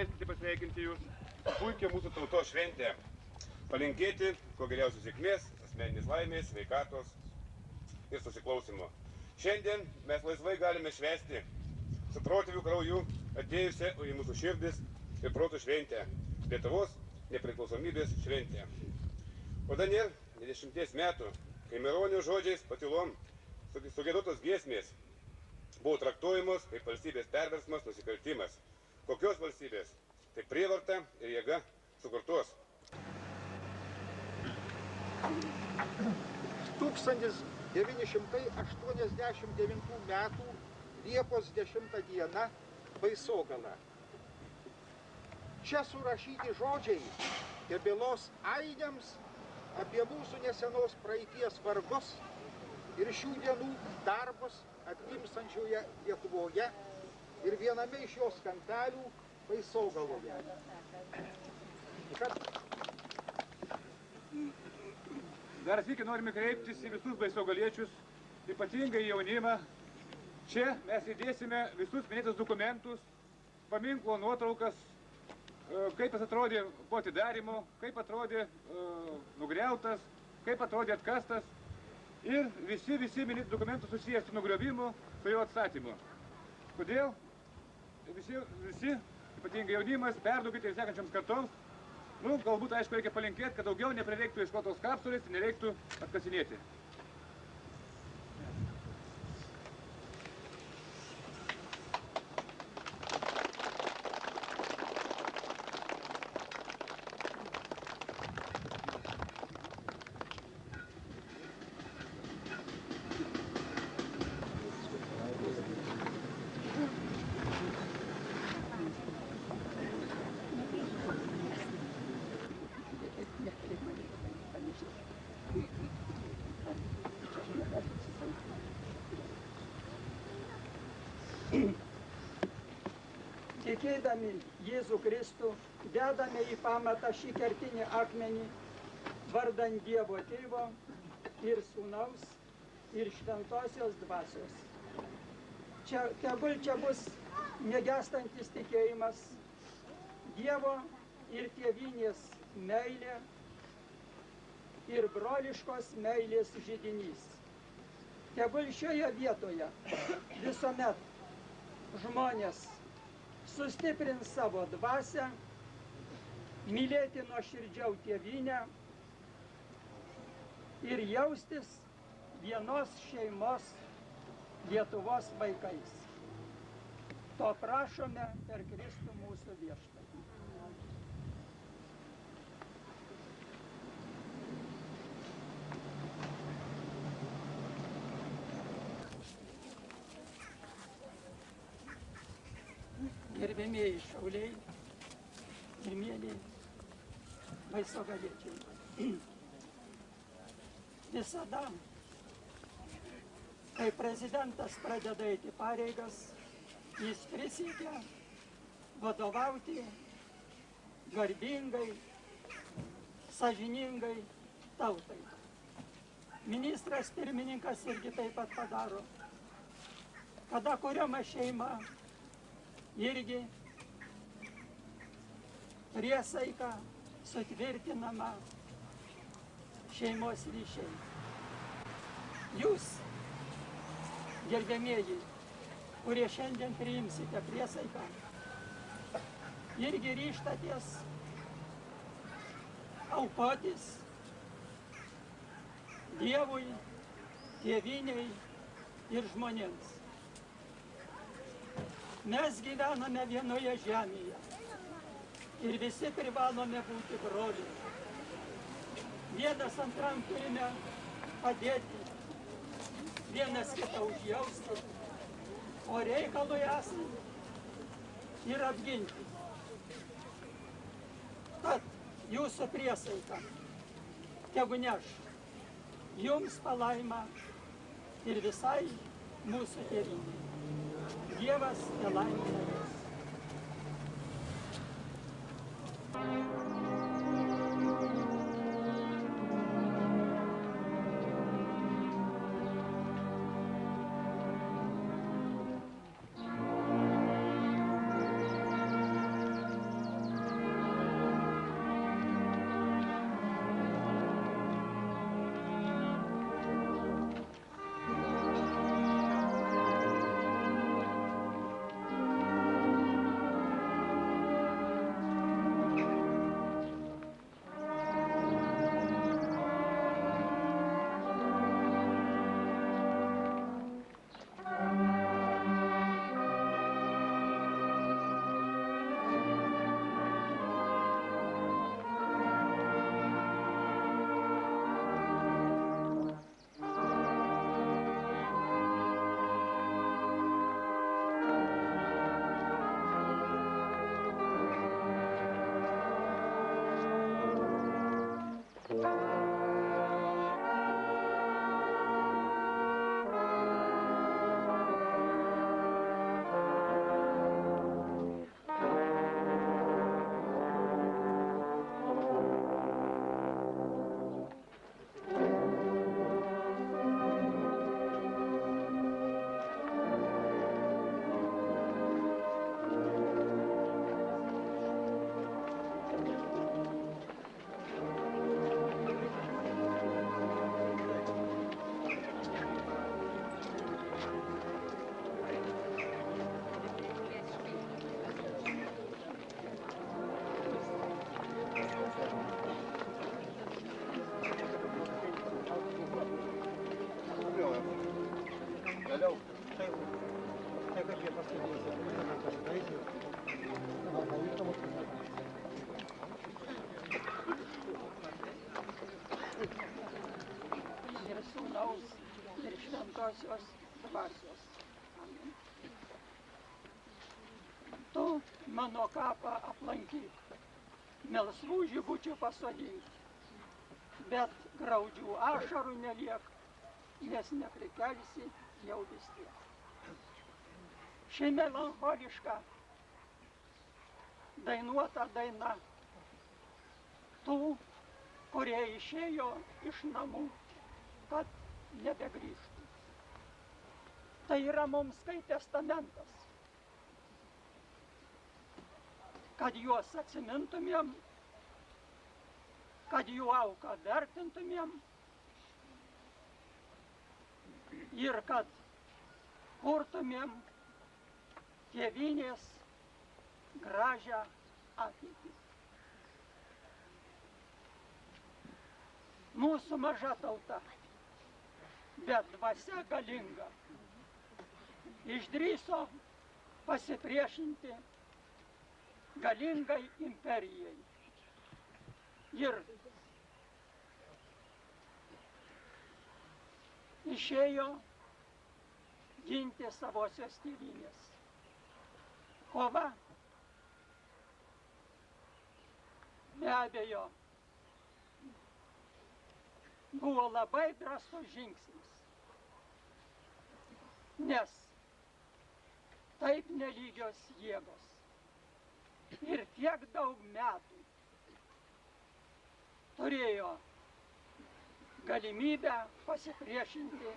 leiskite pasveikinti jūs puikia mūsų tautos šventę. Palinkėti kuo geriausios sėkmės, asmeninės laimės, sveikatos ir susiklausimo. Šiandien mes laisvai galime švęsti su protėvių krauju atėjusią į mūsų širdis ir protų šventę, Lietuvos nepriklausomybės šventę. O dar nėr 20 metų, kai Maironio žodžiais patylom sugiedotos giesmės buvo traktuojamos kaip valstybės perversmas, nusikaltimas. Kokios valstybės? Tai prievarta ir jėga sukurtos. 1989 metų Liepos 10 dieną Baisogala. Čia surašyti žodžiai ir bylos ainiams apie mūsų nesenos praeities vargus ir šių dienų darbus atgimstančioje Lietuvoje ir viename iš jos kampelių Baisogaloje. Dar sykį norime kreiptis į visus baisogaliečius, ypatingai jaunimą. Čia mes įdėsime visus minėtus dokumentus, paminklo nuotraukas, kaip jis atrodė po atidarymo, kaip atrodė nugriautas, kaip atrodė atkastas ir visi minėti dokumentų susijęs su nugriovimu, su jo atstatymu. Kodėl? Visi, ypatingai jaunimas, perduokite ir sekančiams kartoms. Galbūt, aišku, reikia palinkėti, kad daugiau neprireiktų iškotos kapsulės ir nereiktų atkasinėti. Tikėdami Jėzų Kristų, dedame į pamatą šį kertinį akmenį, vardan Dievo Tėvo ir Sūnaus ir Šventosios Dvasios. Tegul čia bus negęstantis tikėjimas, Dievo ir tėvynės meilė ir broliškos meilės židinys. Tegul šioje vietoje visuomet žmonės sustiprins savo dvasią, mylėti nuoširdžiau tėvynę ir jaustis vienos šeimos Lietuvos vaikais. To prašome per Kristų mūsų viešpatį. Gerbėmieji šauliai ir mėlyje baisogaliečiai. Visada, kai prezidentas pradeda eiti pareigas, jis prisiekia vadovauti garbingai, sąžiningai tautai. Ministras pirmininkas irgi taip pat padaro. Kada kuriama šeima, irgi priesaika sutvirtinama šeimos ryšiai. Jūs, gerbiamieji, kurie šiandien priimsite priesaiką, irgi ryžtatės aukotis Dievui, tėvynei ir žmonėms. Mes gyvename vienoje žemėje ir visi privalome būti broliai. Vienas antram turime padėti, vienas kitą užjausti, o reikalui esant ir apginti. Tad jūsų priesaika tegu neš jums palaimą ir visai mūsų tėvynei. Dievas telaimina jūs. šventosios dvasios. Amen. Tu mano kapą aplankyk, melsvų žibučių pasodink, bet graudžių ašarų neliek, nes neprikelsi jau vis tiek. Ši melancholiška dainuota daina tų, kurie išėjo iš namų, kad nebegrįžtų. Tai yra mums kaip testamentas, kad juos atsimintumėm, kad jų auką vertintumėm ir kad kurtumėm tėvynės gražią ateitį. Mūsų maža tauta, bet dvasia galinga, išdrįso pasipriešinti galingai imperijai ir išėjo ginti savosios tėvynės. Kova be abejo buvo labai drąsus žingsnis, nes taip nelygios jėgos ir tiek daug metų turėjo galimybę pasipriešinti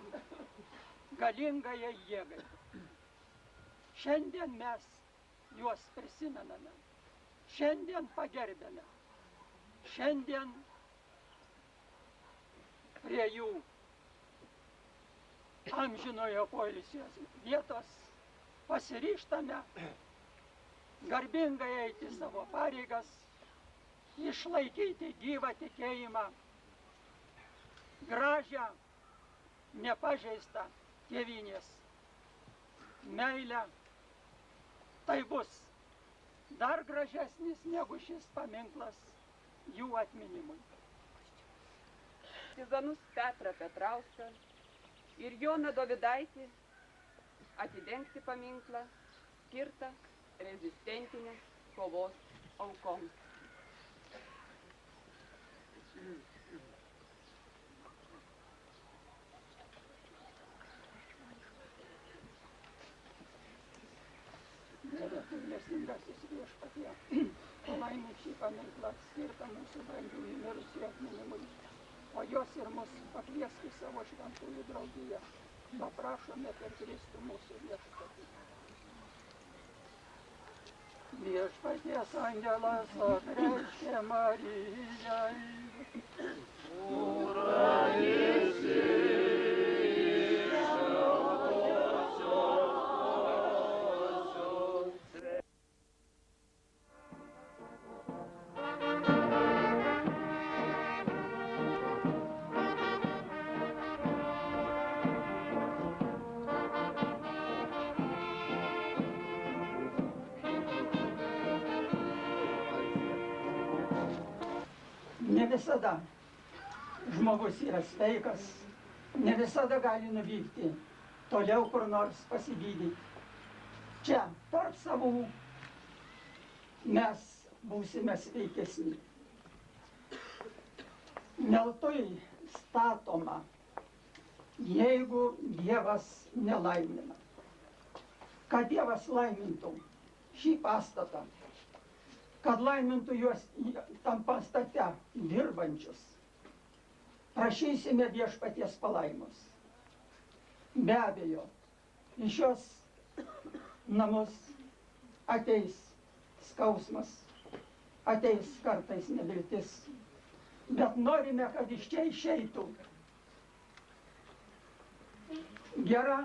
galingajai jėgai. Šiandien mes juos prisimename, šiandien pagerbėme, šiandien prie jų amžinojo poilsio vietos pasiryžtame garbingai eiti savo pareigas, išlaikyti gyvą tikėjimą, gražią, nepažeistą tėvynės meilę. Tai bus dar gražesnis negu šis paminklas jų atminimui. Partizanus Petrą Petrauską ir Joną Dovydaitį atidengti paminklą skirtą rezistentinės kovos aukoms. Gailestingasis Viešpatie, palaimink šį paminklą skirtą mūsų brangiųjų mirusiųjų atminimui, o jos ir mus pakviesk į savo šventųjų draugiją. Paprašome per Kristų mūsų Viešpatį. Viešpaties angelas apreiškė Marijai. Ne visada žmogus yra sveikas, ne visada gali nuvykti toliau kur nors pasigydyti. Čia, tarp savų, mes būsime sveikesni. Neltui statoma, jeigu Dievas nelaimina. Kad Dievas laimintų šį pastatą, kad laimintų juos tam pastate dirbančius. Prašysime Viešpaties palaimos. Be abejo, į šios namus ateis skausmas, ateis kartais neviltis, bet norime, kad iš čia išeitų gera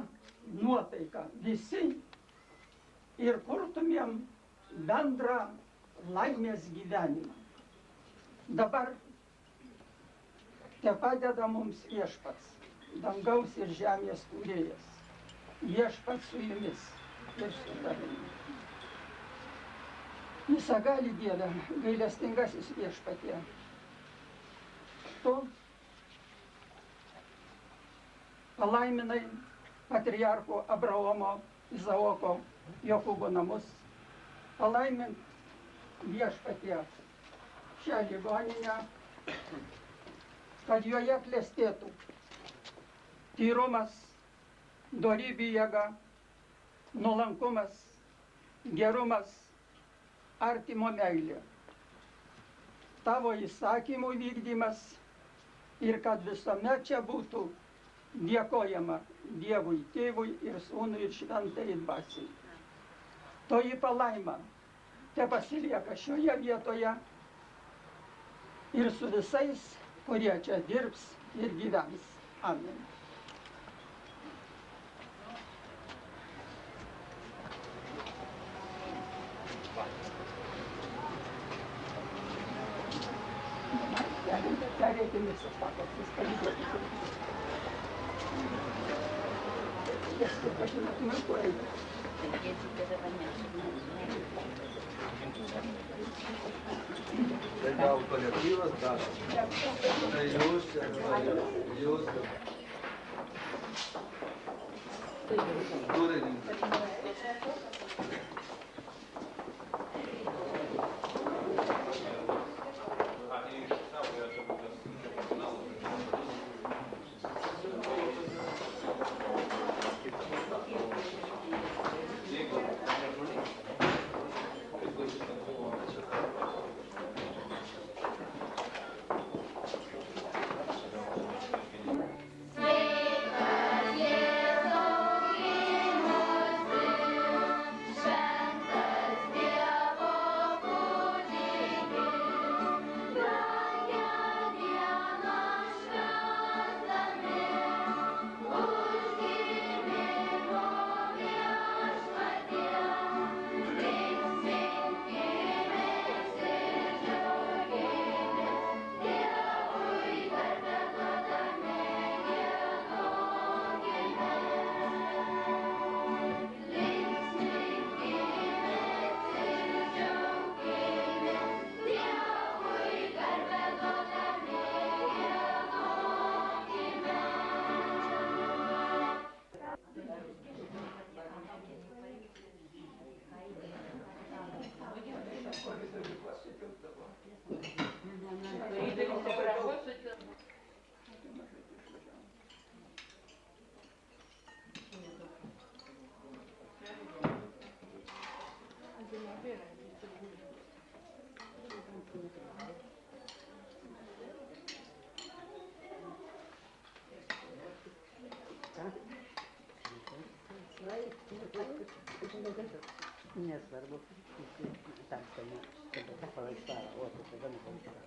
nuotaika visi ir kurtumėm bendrą laimės gyvenimą. Dabar te padeda mums Viešpats, dangaus ir žemės kūrėjas. Viešpats su jumis ir su tavimi. Visagali Dieve, gailestingasis Viešpatie, tu palaiminai patriarcho Abraomo, Izaoko, Jokūbo namus, palaimink viešpatie šią ligoninę, kad joje klestėtų tyrumas, dorybė jėga, nuolankumas, gerumas, artimo meilė, tavo įsakymų vykdymas ir kad visuomet čia būtų dėkojama Dievui, Tėvui ir Sūnui ir Šventajai Dvasiai. Toji palaima te pasilieka šioje vietoje ir su visais, kurie čia dirbs ir gyvens. Amen. Pereikim visas patalpas, palydėkite. Kažkaip pažinotumėm, kuo eiti. Tai gal kolektyvas daro. Tai jūs. Nesvarbu, tamsta ne, tada palaisvara, o tu tada nepalaisvara.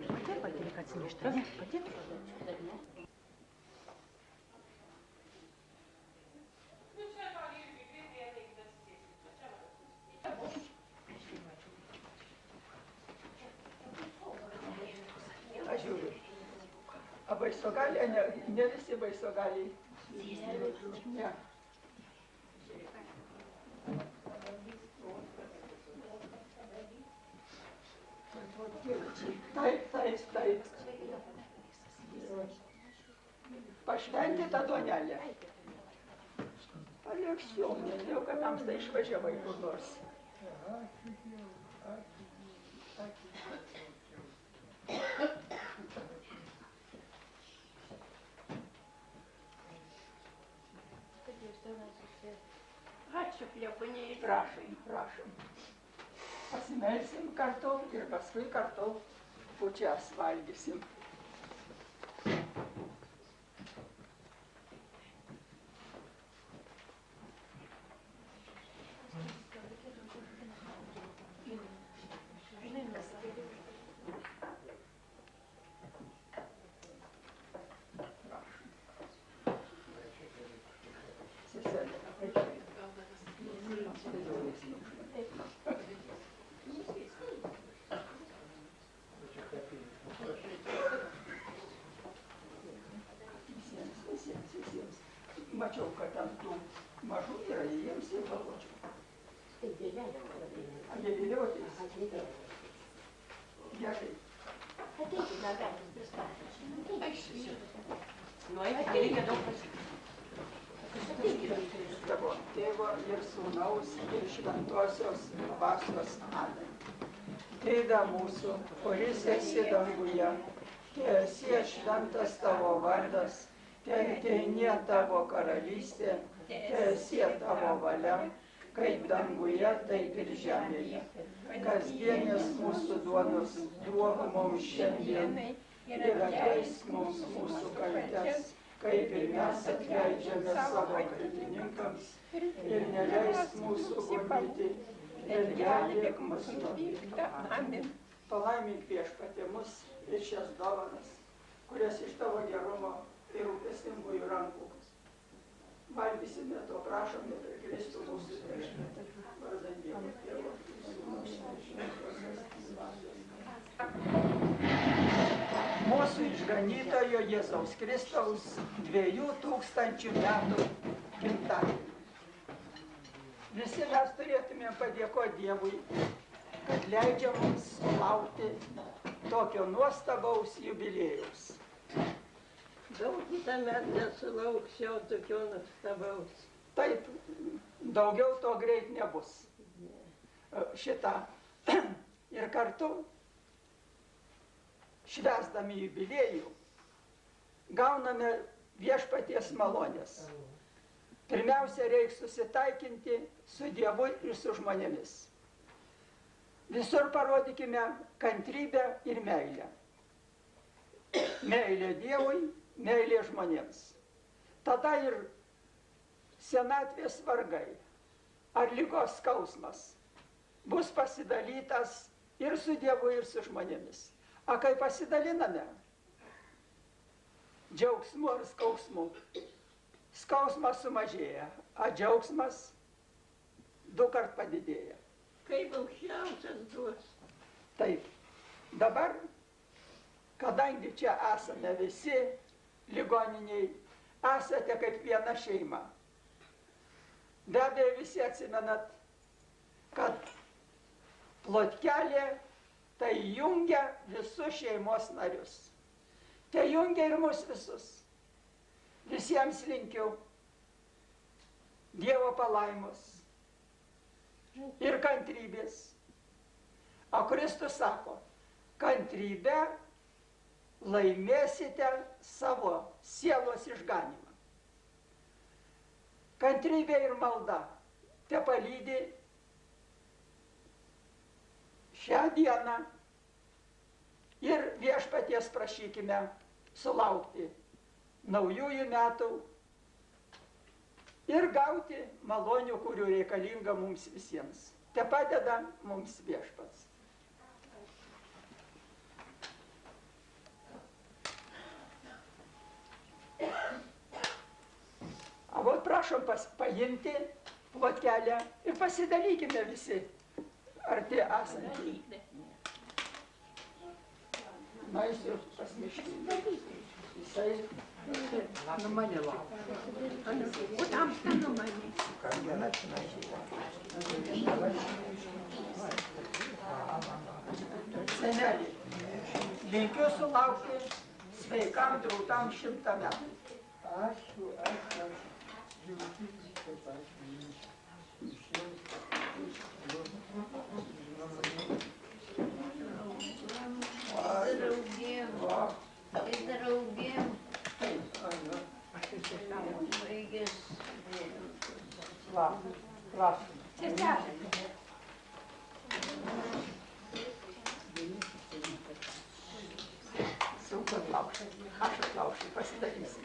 Pati patinka atsinešta, ne? Patinka? Aš žiūriu. A baisogaliai, ne visi baisogaliai. Ne. Taip. Pašventyta duonelė. Aleksiau, nežinau, kad tamsta išvažiavai kur nors. Ačiū, kleboniai. Prašom. Pasimelsim kartu ir paskui kartu kūčias valgysim. Mačiau, kad ten tų mažų yra, jiems ir galvočiau. Tai dėlelė. A jie vėliau ateis? Gerai. Ateikit, mergaitės, pristatykime. Nueikit, nereikia daug pasakyti. Tavo tėvo ir sūnaus ir šventosios dvasios amen. Tėve mūsų, kuris esi danguje, teesie šventas tavo vardas, teateinie tavo karalystė, teesie tavo valia, kaip danguje, taip ir žemėje. Kasdienės mūsų duonos duok mums šiandien ir atleisk mums mūsų kaltes, kaip ir mes atleidžiame savo kaltininkams, ir neleisk mūsų gundyti, ir gelbėk mus nuo pikto. Amen. Palaimink Viešpatie mus ir šias dovanas, kurias iš tavo gerumo ir rūpestingųjų rankų valgysime, to prašome per Kristų mūsų viešpatį. Vardan Dievo Tėvo ir Sūnaus ir Šventosios dvasios. Mūsų išganytojo Jėzaus Kristaus 2000 metų gimtadienį. Visi mes turėtume padėkoti Dievui, kad leidžia mums sulaukti tokio nuostabaus jubiliejaus. Daug kitą metą nesulauksiu tokio nuostabaus. Taip, daugiau to greit nebus. Šitą. Ir kartu, švęsdami jubiliejų, gauname Viešpaties malonės. Pirmiausia, reikia susitaikinti su Dievu ir su žmonėmis. Visur parodykime kantrybę ir meilę. Meilė Dievui, meilė žmonėms. Tada ir senatvės vargai ar ligos skausmas bus pasidalytas ir su Dievu, ir su žmonėmis. A kai pasidaliname džiaugsmu ar skausmu, skausmas sumažėja, a džiaugsmas 2 kart padidėja. Kaip aukščiausias duos. Taip, dabar, kadangi čia esame visi ligoniniai, esate kaip viena šeima. Be abejo, visi atsimenat, kad plotkelė tai jungia visus šeimos narius. Tai jungia ir mus visus. Visiems linkiu Dievo palaimos ir kantrybės. O Kristus sako, kantrybę laimėsite savo sielos išganymą. Kantrybė ir malda te palydi šią dieną ir Viešpaties prašykime sulaukti naujųjų metų ir gauti malonių, kurių reikalinga mums visiems. Te padeda mums Viešpats. O vot prašom paimti plotkelę ir pasidalykime visi arti esantį. Na, jis jau pasmiškime. Jisai numanilo. O tamsta numanė. Senelį, linkiu sulaukti sveikam drautam 100 metų. Ačiū. Draugėm. Baigės. Prašom. Sunku atlaukšti. Aš atlaukšti, pasidarysim.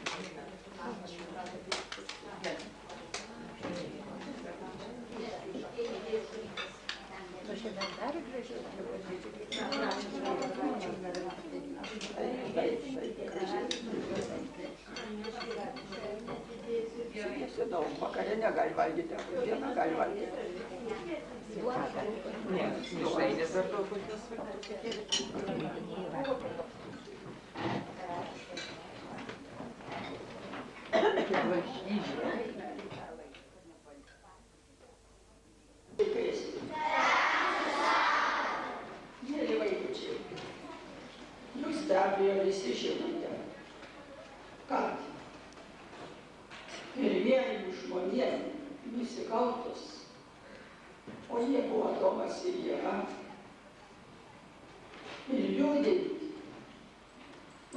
Daug vakarė negali valgyti, dieną gali valgyti. Ne, mišrainės dar daug kokios. Mėly vaikučiai, jūs istoriją visi žinote, kad pirmieji žmonėm nusikaltus, o jie buvo Tomas ir Ieva, ir liūdint,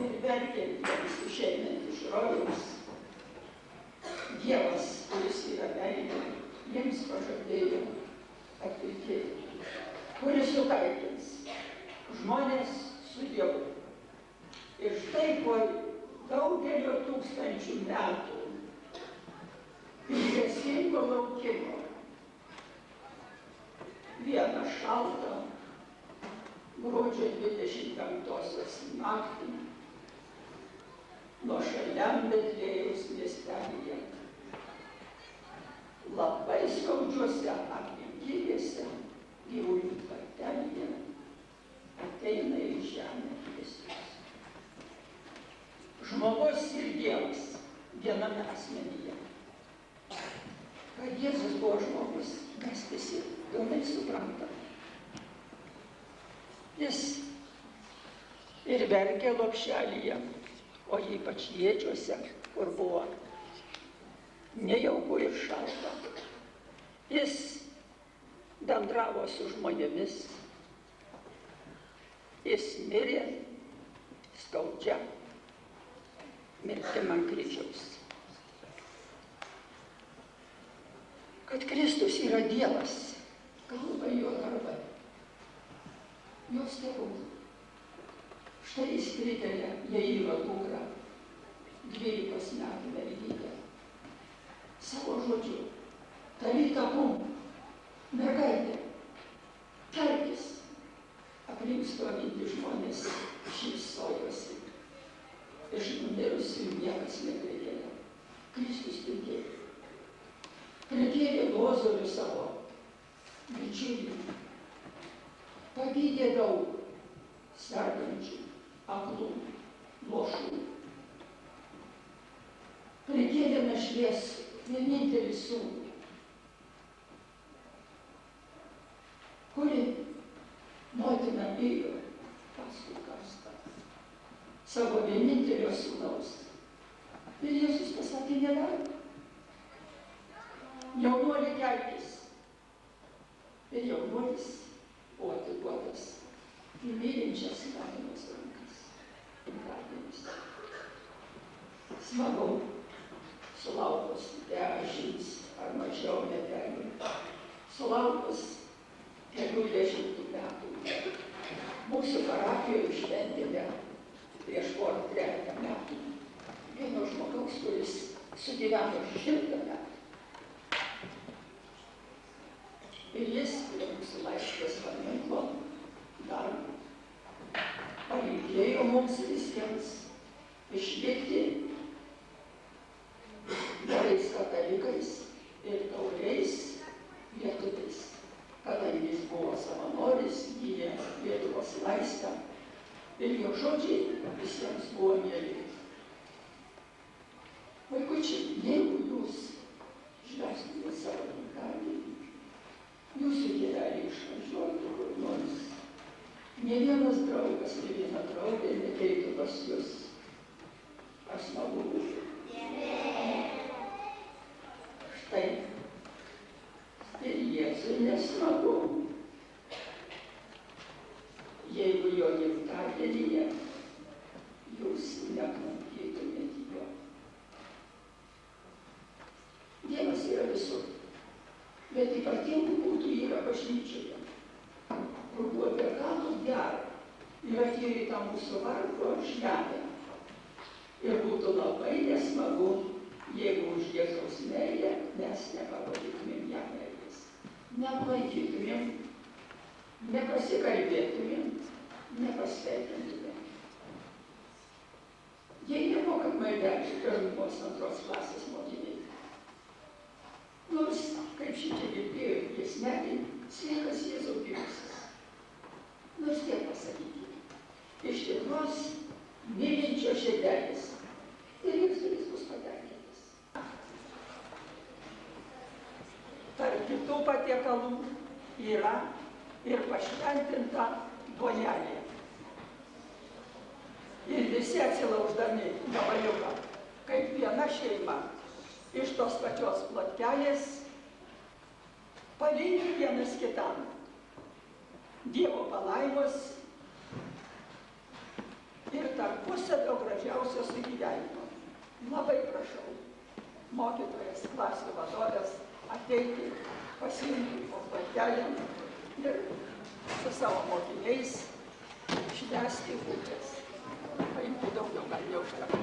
ir verkiant jiems išeinant iš rojaus, Dievas, kuris yra meilė, jiems pažadėjo atpirkėją, kuris sutaikins žmonės su Dievu. Ir štai po daugelio tūkstančių metų ilgesingo laukimo vieną šaltą gruodžio 25-osios naktį nuošaliam Betliejaus miestelyje labai skaudžiuose aplinkybėse gyvulių tvartelyje ateina į žemę Kristus. Žmogus ir Dievas viename asmenyje. Kad Jėzus buvo žmogus, mes visi pilnai suprantam. Jis ir verkė lopšelyje, o ypač ėdžiuose, kur buvo nejauku ir šalta. Jis bendravo su žmonėmis. Jis mirė skaudžia mirtim ant kryžiaus. Kad Kristus yra Dievas, kalba jo darbai, jo stebuklai. Štai jis prikelia Jairo dukrą, 12 metų mergytę, savo žodžiu, taryta kum, mergaitė, kelkis. Aplink stovinti žmonės šypsojosi. Iš numirusių niekas neprikėlė. Kristus prikėlė. Prikėlė Lozorių savo bičiulį. Pagydė daug sergančių, aklų, luošų. Prikėlė našlės vienintelį sūnų, kuri motina ėjo paskui karstą savo vienintelio sūnaus. Ir Jėzus pasakė, nedaug. Jaunuoli kelkis. Ir jaunuolis buvo atiduotas į mylinčias motinos rankas. Garbėmis. Smagu sulaukus 10 ar mažiau metelių. Sulaukus kelių dešimtų metų. Mūsų parapijoje šventėme prieš 3 metų vieno žmogaus, kuris sugyveno 100 metų. Ir jis prie mūsų laisvės paminklo dar palinkėjo mums visiems išlikti gerais katalikais ir tauriais lietuviais, kadangi jis buvo savanoris, gynė Lietuvos laisvę ir jo žodžiai visiems buvo mieli. Vaikučiai, jeigu jūs švęstumėte savo gimtadienį, jūsų tėveliai išvažiuotų kur nors, ne vienas draugas, ne viena draugė nekeitų pas jus. Ar smagu būtų? Štai. Ir Jėzui nesmagu, jeigu jo gimtadienyje jūs neaplankytumėte jo. Dievas yra visur, bet ypatingų būtų yra bažnyčioje, kur buvo be galo gera ir atėjo į tą mūsų vargo žemę. Ir būtų labai nesmagu, jeigu už Jėzaus meilę mes neparodytumėm ją meilės. Neaplankytumėm, nepasikalbėtumėm, nepasveikintumėm. Jei nemokat maldelį pirmos, 2 klasės mokiniai, nors, kaip šitie girdėjo, jis netgi sveikas Jėzau gimusis. Nors tiek pasakykite, iš tikros mylinčio širdelės ir jis bus patenkintas. Tarp kitų patiekalų yra ir pašventinta duonelė. Ir visi atsilauždami gabaliuką, kaip viena šeima, iš tos pačios plotkelės, palinki vienas kitam Dievo palaimos ir tarpusavio gražiausio sugyvenimo. Labai prašau, mokytojas, klasių vadovės, ateiti, pasiimti po plotkelėm ir su savo mokiniais švęsti kūčias. Paimti daugiau, gal neužtenka.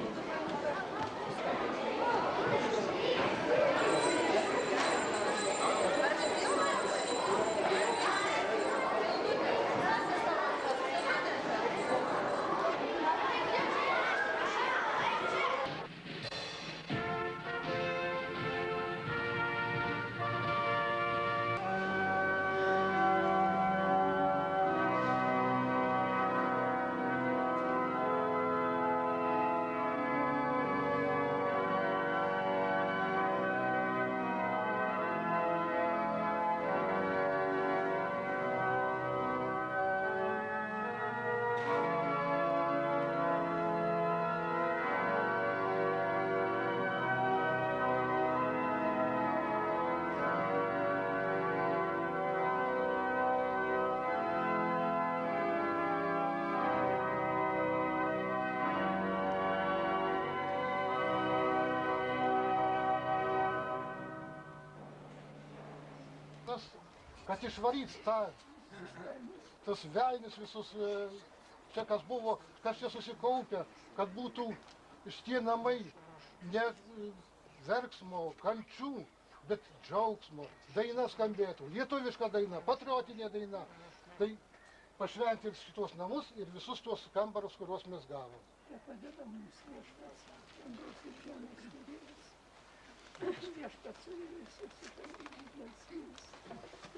Kad išvaryt tas velnius visus, čia kas buvo, kas čia susikaupė, kad būtų šitie namai ne verksmo, kančių, bet džiaugsmo. Daina skambėtų, lietuviška daina, patriotinė daina. Tai pašventint šitos namus ir visus tuos kambarus, kuriuos mes gavom. Tai padeda mums viešpats, dangaus ir žemės kūrėjas. Viešpats su visus įtarimus.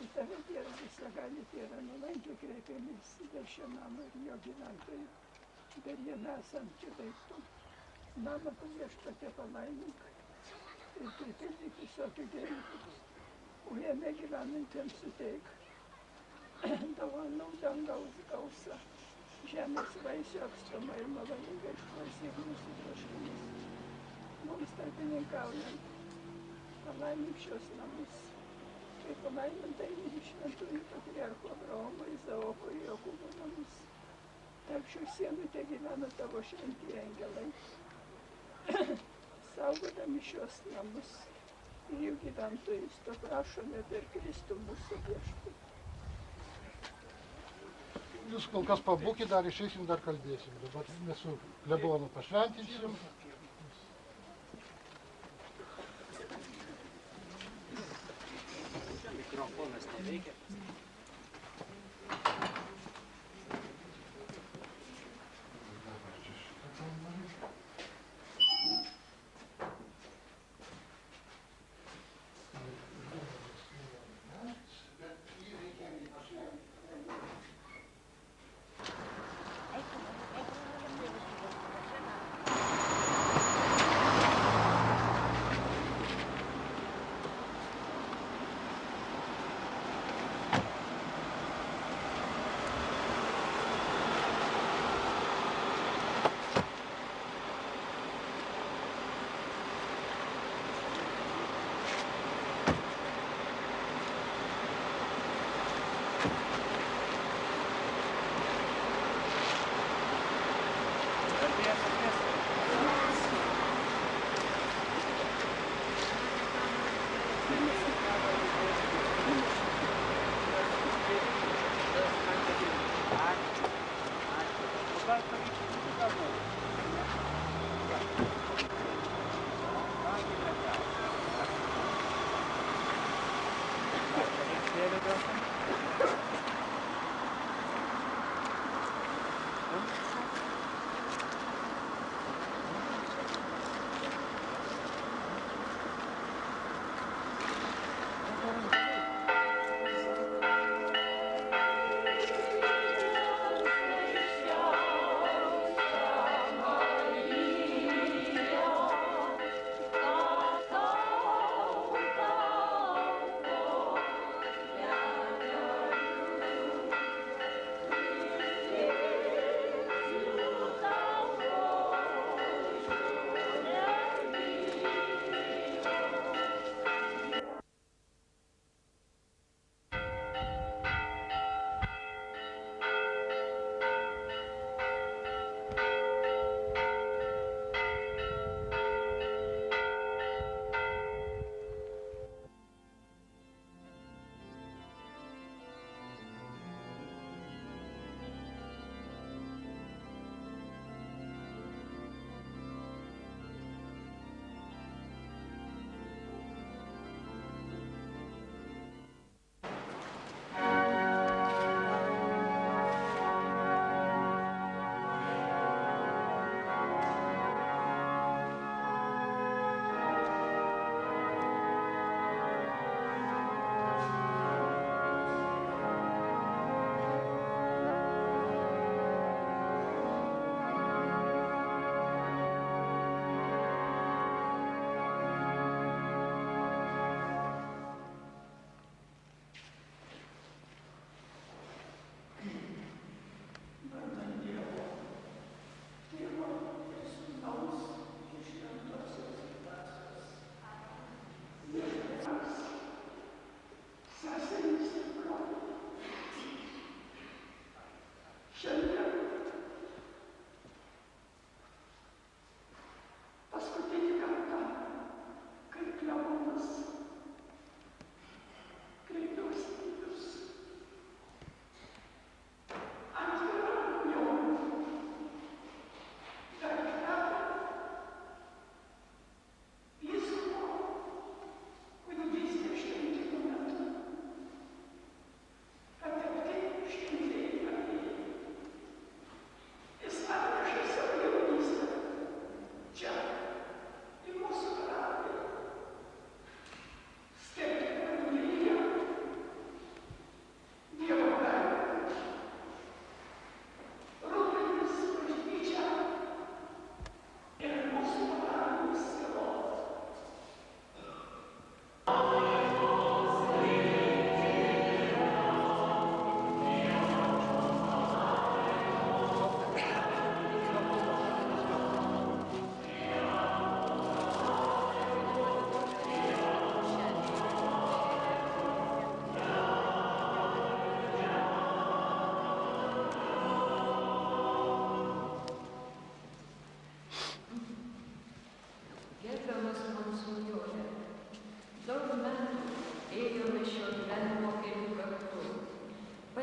Į tave, Dievas visagali, tėve, nuolankiai kreipiamės dėl šio namo ir jo gyventojų. Dar jame esant čia daiktų. Namą tu viešpatie palaimink ir pripildyk visokių gėrybų. O jame gyvenantiems suteik dovanų dangaus gausą. Žemės vaisių atstumą ir maloningai išklausyk mūsų troškimus. Mums tarpininkaujant, palaimink šios namus. Kai palaimintai šventųjų patriarcho Abraomo, Izaoko ir Jokūbo namus. Tarp šių sienų te gyvena tavo šventieji angelai. Saugodami šios namus ir jų gyventojus, to prašome per Kristų mūsų viešpatį. Jūs kol kas pabūkit, dar išeisim, dar kalbėsim. Dabar mes su klebonu pašventinsim. Mikrofonas neveikia.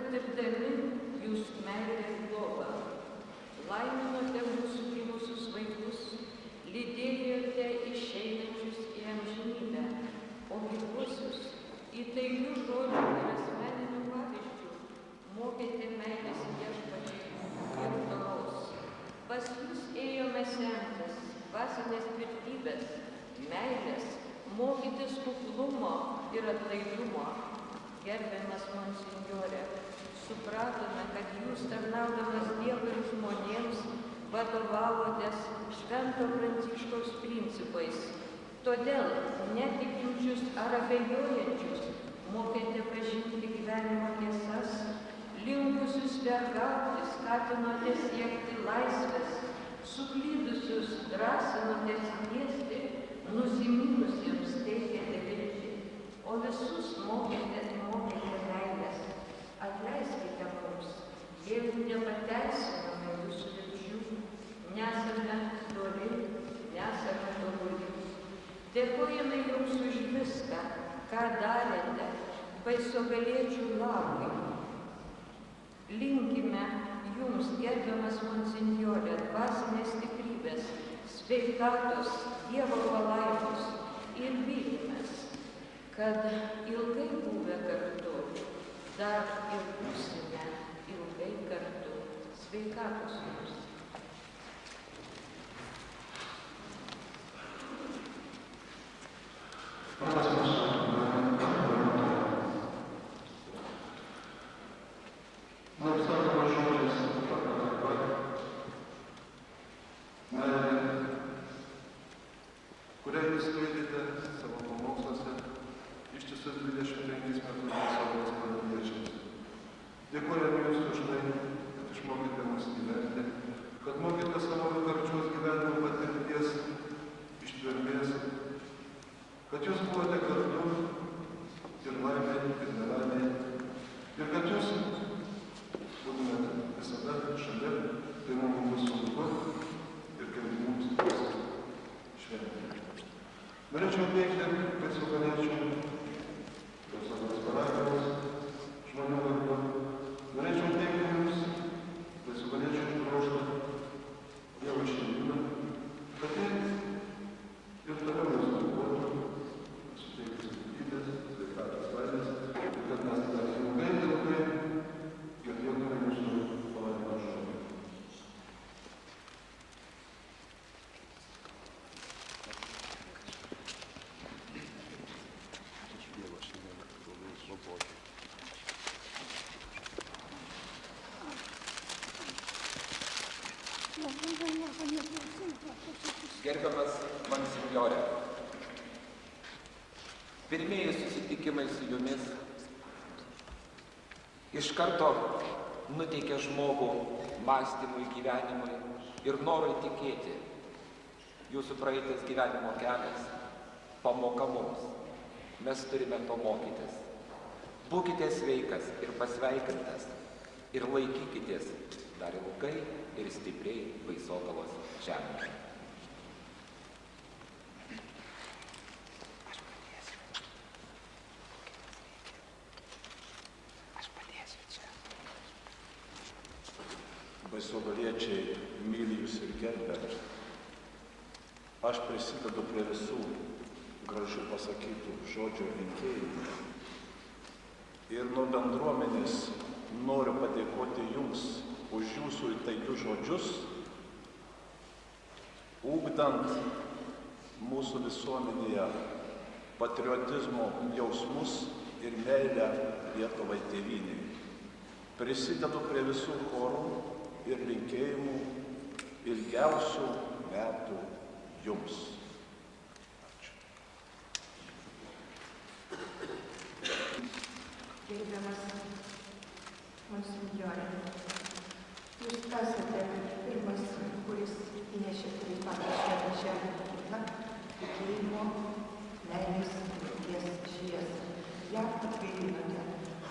patirdami jūs meilę ir globą. Laiminote mūsų gimusius vaikus, lydėjote išeinančius į amžinybę, o gyvuosius į tailių žodžių ir asmeninių pavyzdžių mokėte meilės Viešpačiui ir doros. Pas jūs ėjome semtis dvasinės tvirtybės, meilės, mokytis kuklumo ir atlaidumo. Gerbiamas monsinjore, supratome, kad jūs tarnaudamas Dievui ir žmonėms vadovavotės Švento Pranciškaus principais. Todėl netikinčius ar abejojančius mokėte pažinti gyvenimo tiesas, linkusius vergauti, skatinote siekti laisvės, suklydusius drąsinote atsitiesti, nusiminusiems teikėte viltį, o visus mokėte meilės. Atleiskite mums, jeigu nepateisiname jūsų vilčių, nesame dori, nesame tobuli. Dėkojame jums už viską, ką darėte baisogaliečių labui. Linkime jums, gerbiamas monsinjore, dvasinės stiprybės, sveikatos, Dievo palaimos ir vylimės, kad ilgai buvę kartu, dar ir būsime ilgai kartu. Sveikatos jums. Kurią jūs skaitėte savo pamoksluose ištisus 25 metus pasaulės parapijiečiams. Dėkojame Jums už tai, kad išmokėte mus gyventi, kad mokėte savo karčios gyvenimo patirties, ištvermės, kad Jūs buvote kartu ir laimė, ir nelaimė, ir kad Jūs būtumėte visada šalia, kai mums bus sunku ir kai mums bus šventė. Norėčiau teikti, kad jau galėčiau Visos parapijos žmonių vardu. Norėčiau teikti jums, kad jau galėčiau išdrožti Dievo šeimyną, kad ir toliau jūs darbuotų, suteikti stiprybės, sveikatos laimės, ir kad mes dar ilgai girdėtume jūsų palaimos žodį. Gerbiamas monsinjore, pirmieji susitikimai su jumis iš karto nuteikia žmogų mąstymui, gyvenimui ir norui tikėti. Jūsų praeitas gyvenimo kelias pamoka mums. Mes turime to mokytis. Būkite sveikas ir pasveikintas ir laikykitės dar ilgai ir stipriai Baisogalos žemėje. Baisogaliečiai myli jūs ir gerbia. Aš prisidedu prie visų gražių pasakytų žodžių linkėjimų. Ir nuo bendruomenės noriu padėkoti jums už jūsų įtaigius žodžius, ugdant mūsų visuomenėje patriotizmo jausmus ir meilę Lietuvai tėvynei. Prisidedu prie visų chorų ir linkėjimų ilgiausių metų jums. Ačiū. Gerbiamas monsinjore, jūs esate pirmas, kuris įnešė į šventą žemę mokyklą tikėjimo, meilės, vilties šviesą. Ją atgaivinote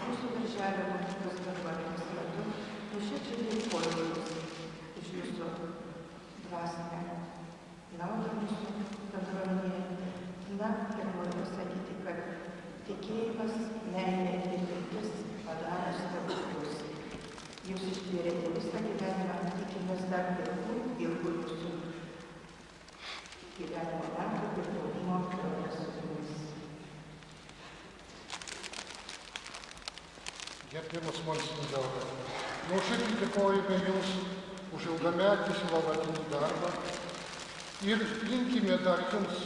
mūsų darželio mokyklos bendruomenės metu. Nuoširdžiai dėkoju jums už jūsų dvasinę naudą mūsų bendruomenėje. Na, ir noriu pasakyti, kad tikėjimas, meilė ir viltis padaro stebuklus. Jūs ištvėrėte visą gyvenimą, tikimės dar ilgų jūsų gyvenimo metų ir buvimo kartu su jumis. Gerbiamas monsinjore, nuoširdžiai dėkojame Jums už ilgametį sielovadinį darbą ir linkime dar Jums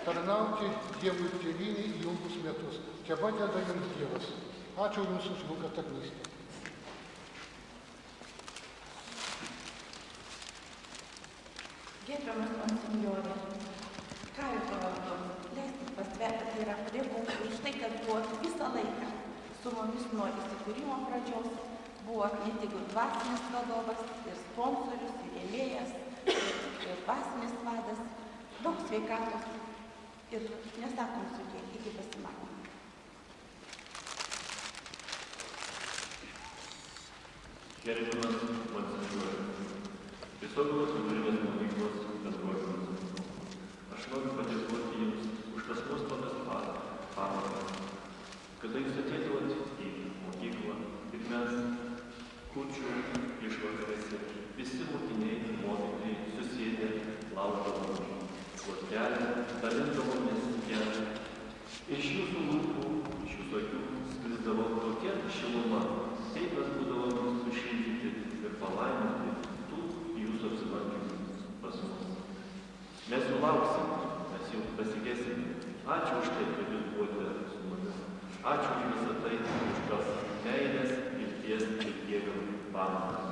tarnauti Dievui ir Tėvynei ilgus metus. Tepadeda Jums Dievas. Ačiū Jums už ilgą tarnystę. Gerbiamas monsinjore, ką jūs pavardu, leiskit pasverti, tai yra padėkoti už tai, kad buvot visą laiką su mumis nuo įsikūrimo pradžios, buvot ne tik dvasinis vadovas, ir sponsorius, ir rėmėjas, ir dvasinis vadas, daug sveikatos ir nesakom sudė, iki pasimatymų. Gerbiamas monsinjore, Visokios vidurinės mokyklos bendruomenės. Aš noriu padėkoti Jums už tas nuostabias pamokas, kada Jūs ateidavot į mokyklą ir mes kūčių išvakarėse visi mokiniai, mokytojai susėdę laukdavom kortelę, dalindavomės ją. Iš Jūsų lūpų, iš Jūsų akių sklisdavo tokia šiluma, taip mes būdavome sušildyti ir palaiminti Jūsų apsilankymų pas mus. Mes Jų lauksim, mes Jų pasigėsim. Ačiū už tai, kad Jūs buvote su mumis. Ačiū už visą tai, už tas meilės, vilties ir jėgų pamokas.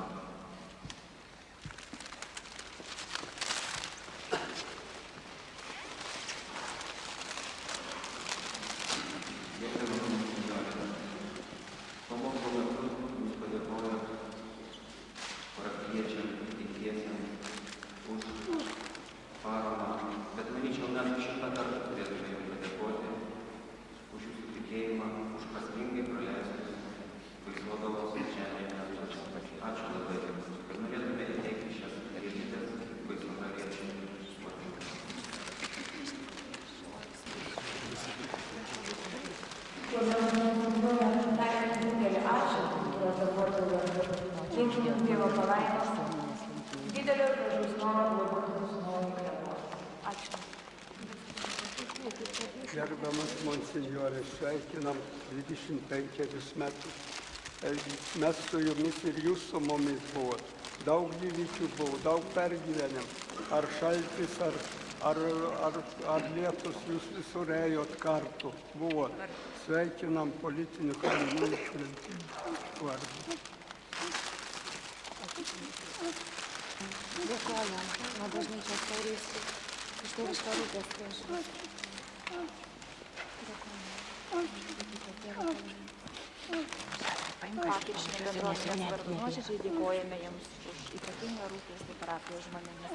Gerbiamas monsinjore, sveikinam 25 metus. Mes su Jumis ir Jūs su mumis buvot. Daug įvykių buvo, daug pergyvenim. Ar šaltis, ar lietus, Jūs visur ėjot kartu. Buvot. Sveikinam politinių kalinių šventimų vardu. Dėkojam nuo bažnyčios tarystės, už tėvišką rūpestį. Kapiršinė bendruomenės vardu nuoširdžiai dėkojame Jums už ypatingą rūpestį parapijos žmonėmis.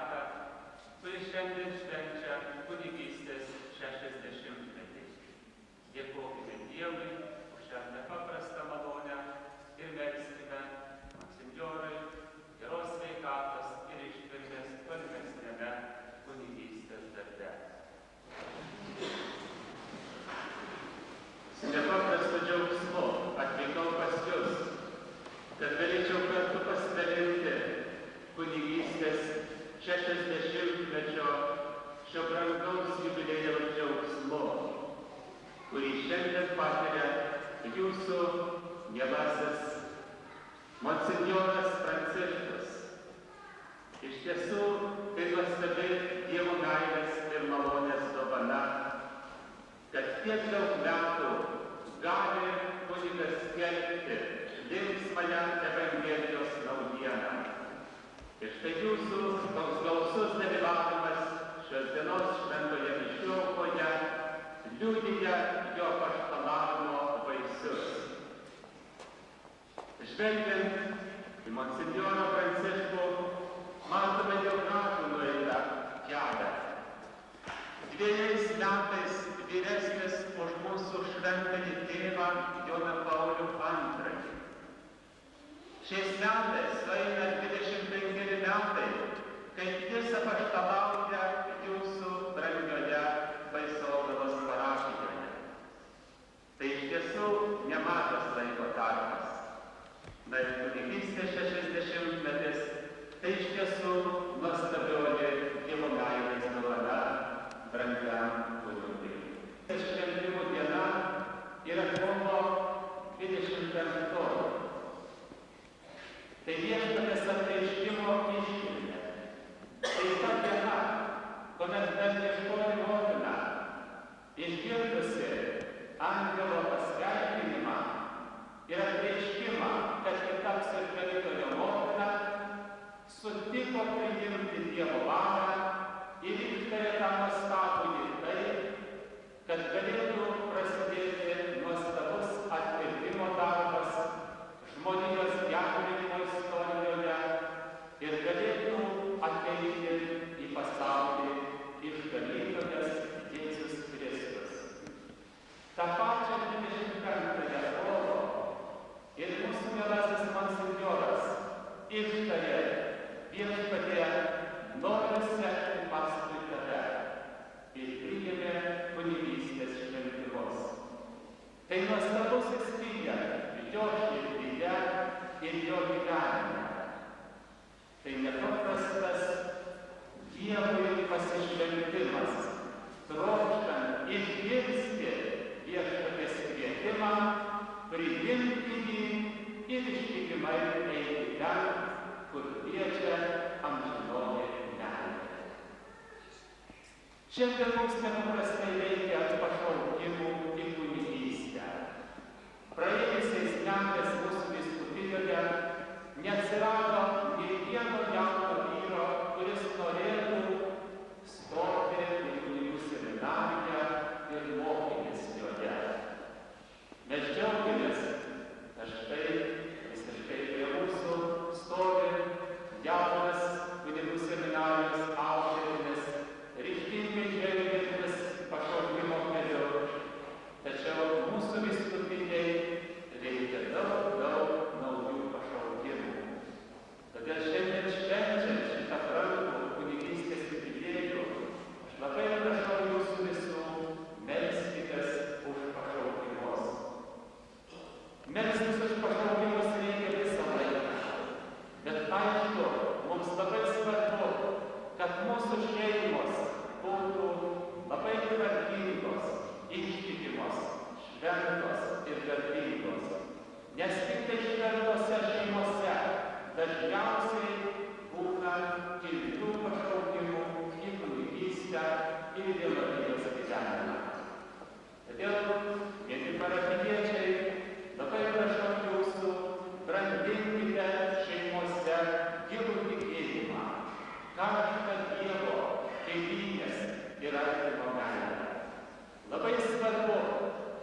beatą, kuris šiandien švenčia kunigystės 60-metį. Dėkokime Dievui už šią nepaprastą malonę ir melskime monsinjorui geros sveikatos ir ištvermės tolimesniame kunigystės darbe. Su nepaprastu džiaugsmu atvykau pas jus, kad galėčiau kartu pasidalinti kunigystės 60-mečio šio brangaus jubiliejaus džiaugsmu, kurį šiandien patiria jūsų mielasis monsinjoras Pranciškus. Iš tiesų, tai nuostabi Dievo meilės ir malonės dovana, kad tiek daug metų gali kunigas skelbti linksmąją Evangelijos naujieną. Ir štai jūsų toks gausus dalyvavimas šios dienos šventoje mišiuokoje liudija jo apaštalavimo vaisius. Žvelgiant į monsinjorą Pranciškų, matome jo gražų nueitą kelią. 2 metais vyresnis už mūsų šventąjį tėvą Joną Paulių II. Šiais metais sueina 25 metai, kai jis apaštalauja jūsų brangioje Baisogalos parapijoje. Tai iš tiesų nemažas laiko tarpas. Na ir kunigystės 60-metis, tai iš tiesų nuostabioji Dievo meilės dovana brangiam kunigui. Šventimų diena yra kovo 25. Tai viešpaties apreiškimo iškilmė. Tai ta diena, kuomet dangiškoji motina, išgirdusi angelo pasveikinimą ir apreiškimą, kad ji taps ir ganytojo motina, sutiko priimti Dievo valią ir ištarė tą nuostabųjį taip, kad galėtų prasidėti nuostabus atpirkimo darbas žmonijos gelbėjimo istorijoje ir galėtų ateiti į pasaulį išganytojas Jėzus Kristus. Ta pačia 25 kovo ir mūsų mielasis monsinjoras ištarė: Viešpatie, noriu sekti paskui tave, ir priėmė kunigystės šventimus. Tai nuostabus įspėjimas jo širdyje ir jo gyvenime. Tai nepaprastas Dievui pasišventimas, trokštant išgirsti viešpaties kvietimą, priimti jį ir ištikimai eiti ten, kur kviečia amžinoji meilė. Šiandien mums nepaprastai reikia pašaukimų į kunigystę. Praėjusiais metais mūsų vyskupijoje neatsirado nei vieno jauno vyro, kuris norėtų stoti į kunigų seminariją ir mokytis joje. Mes džiaugiamės, kad štai visiškai prie mūsų stovi jaunas kunigų seminarijos auklėtinis, ryžtingai žvelgiantis pašaukimo keliu. Tačiau mūsų vyskupijai reikia daug naujų pašaukimų. Todėl šiandien švenčiant šitą brangų kunigystės jubiliejų, aš labai prašau jūsų visų, melskitės už pašaukimus. Melstis už pašaukimus reikia visą laiką. Bet aišku, mums labai svarbu, kad mūsų šeimos būtų labai tvarkingos, ištikimos, šventos ir garbingos. Nes tik tai šventose šeimose dažniausiai būna kilnių pašaukimų į kunigystę ir vienuolijos gyvenimą. Todėl, mieli parapijiečiai, labai prašau jūsų, branginkite šeimose gilų tikėjimą, karštą Dievo, tėvynės ir artimo meilę. Labai svarbu,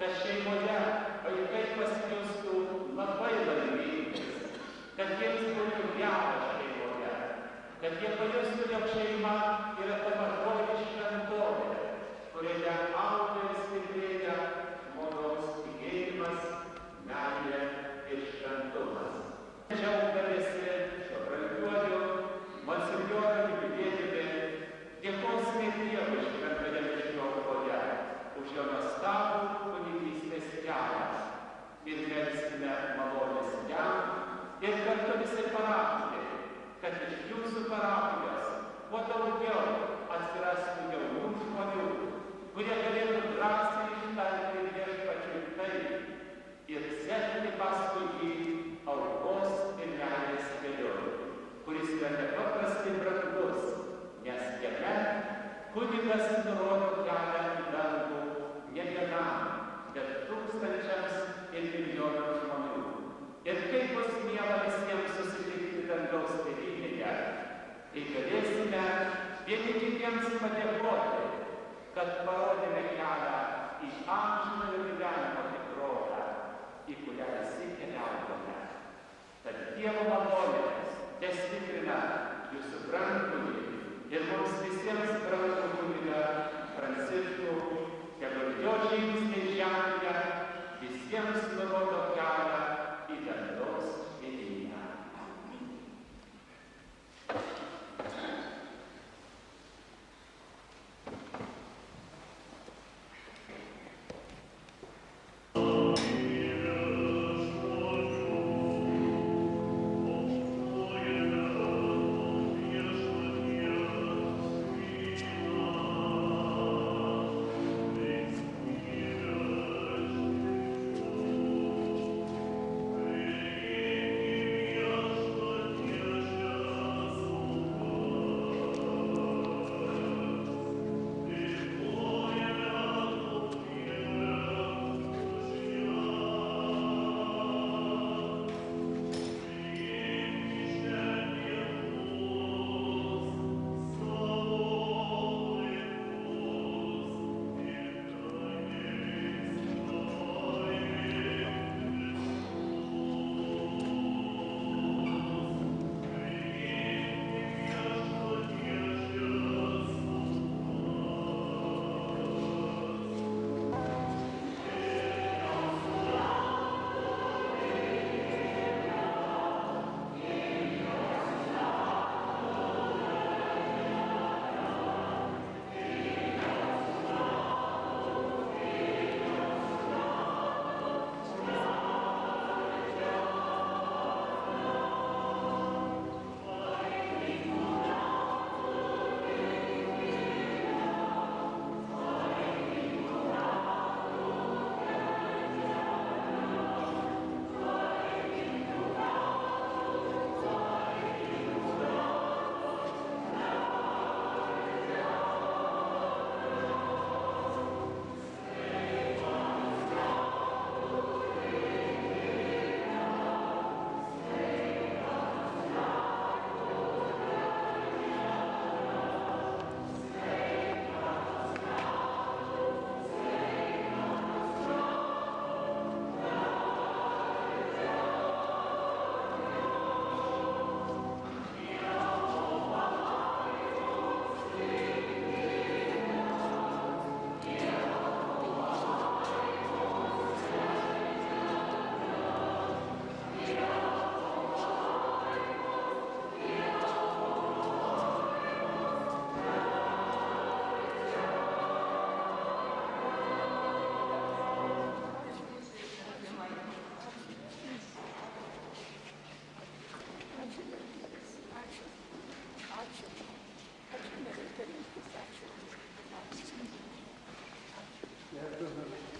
kad šeimoje vaikai pasijustų labai laimingais, kad jiems būtų gera kad jie pajustų, jog šeima yra ta mažoji šventovė, kurioje auga ir stiprėja žmogaus tikėjimas, meilė ir šventumas. Džiaugdamiesi šio brangiuoju monsinjoro jubiliejumi, dėkosime Dievui šventoje mišioloje už jo nuostabų kunigystės kelią ir melskime malonės jam ir kartu visai parapijai, kad iš jūsų parapijos kuo daugiau atsirastų jaunų žmonių, kurie galėtų drąsiai ištarti Viešpačiui taip ir sekti paskui jį aukos ir meilės keliu, kuris yra nepaprastai brangus, nes jame kunigas nurodo kelią į dangų ne vienam, bet tūkstančiams ir milijonams žmonių. Ir kaip bus miela visiems susitikti dangaus tėvynėje, kai galėsime vieni kitiems padėkoti, kad parodėme kelią į amžinojo gyvenimo tikrovę, į kurią visi keliaujame. Tad Dievo malonės testiprina jūsų brangųjį ir mums visiems brangų kunigą Pranciškų, tegul jo žingsniai žemėje visiems nurodo kelią į dangaus tėvynę.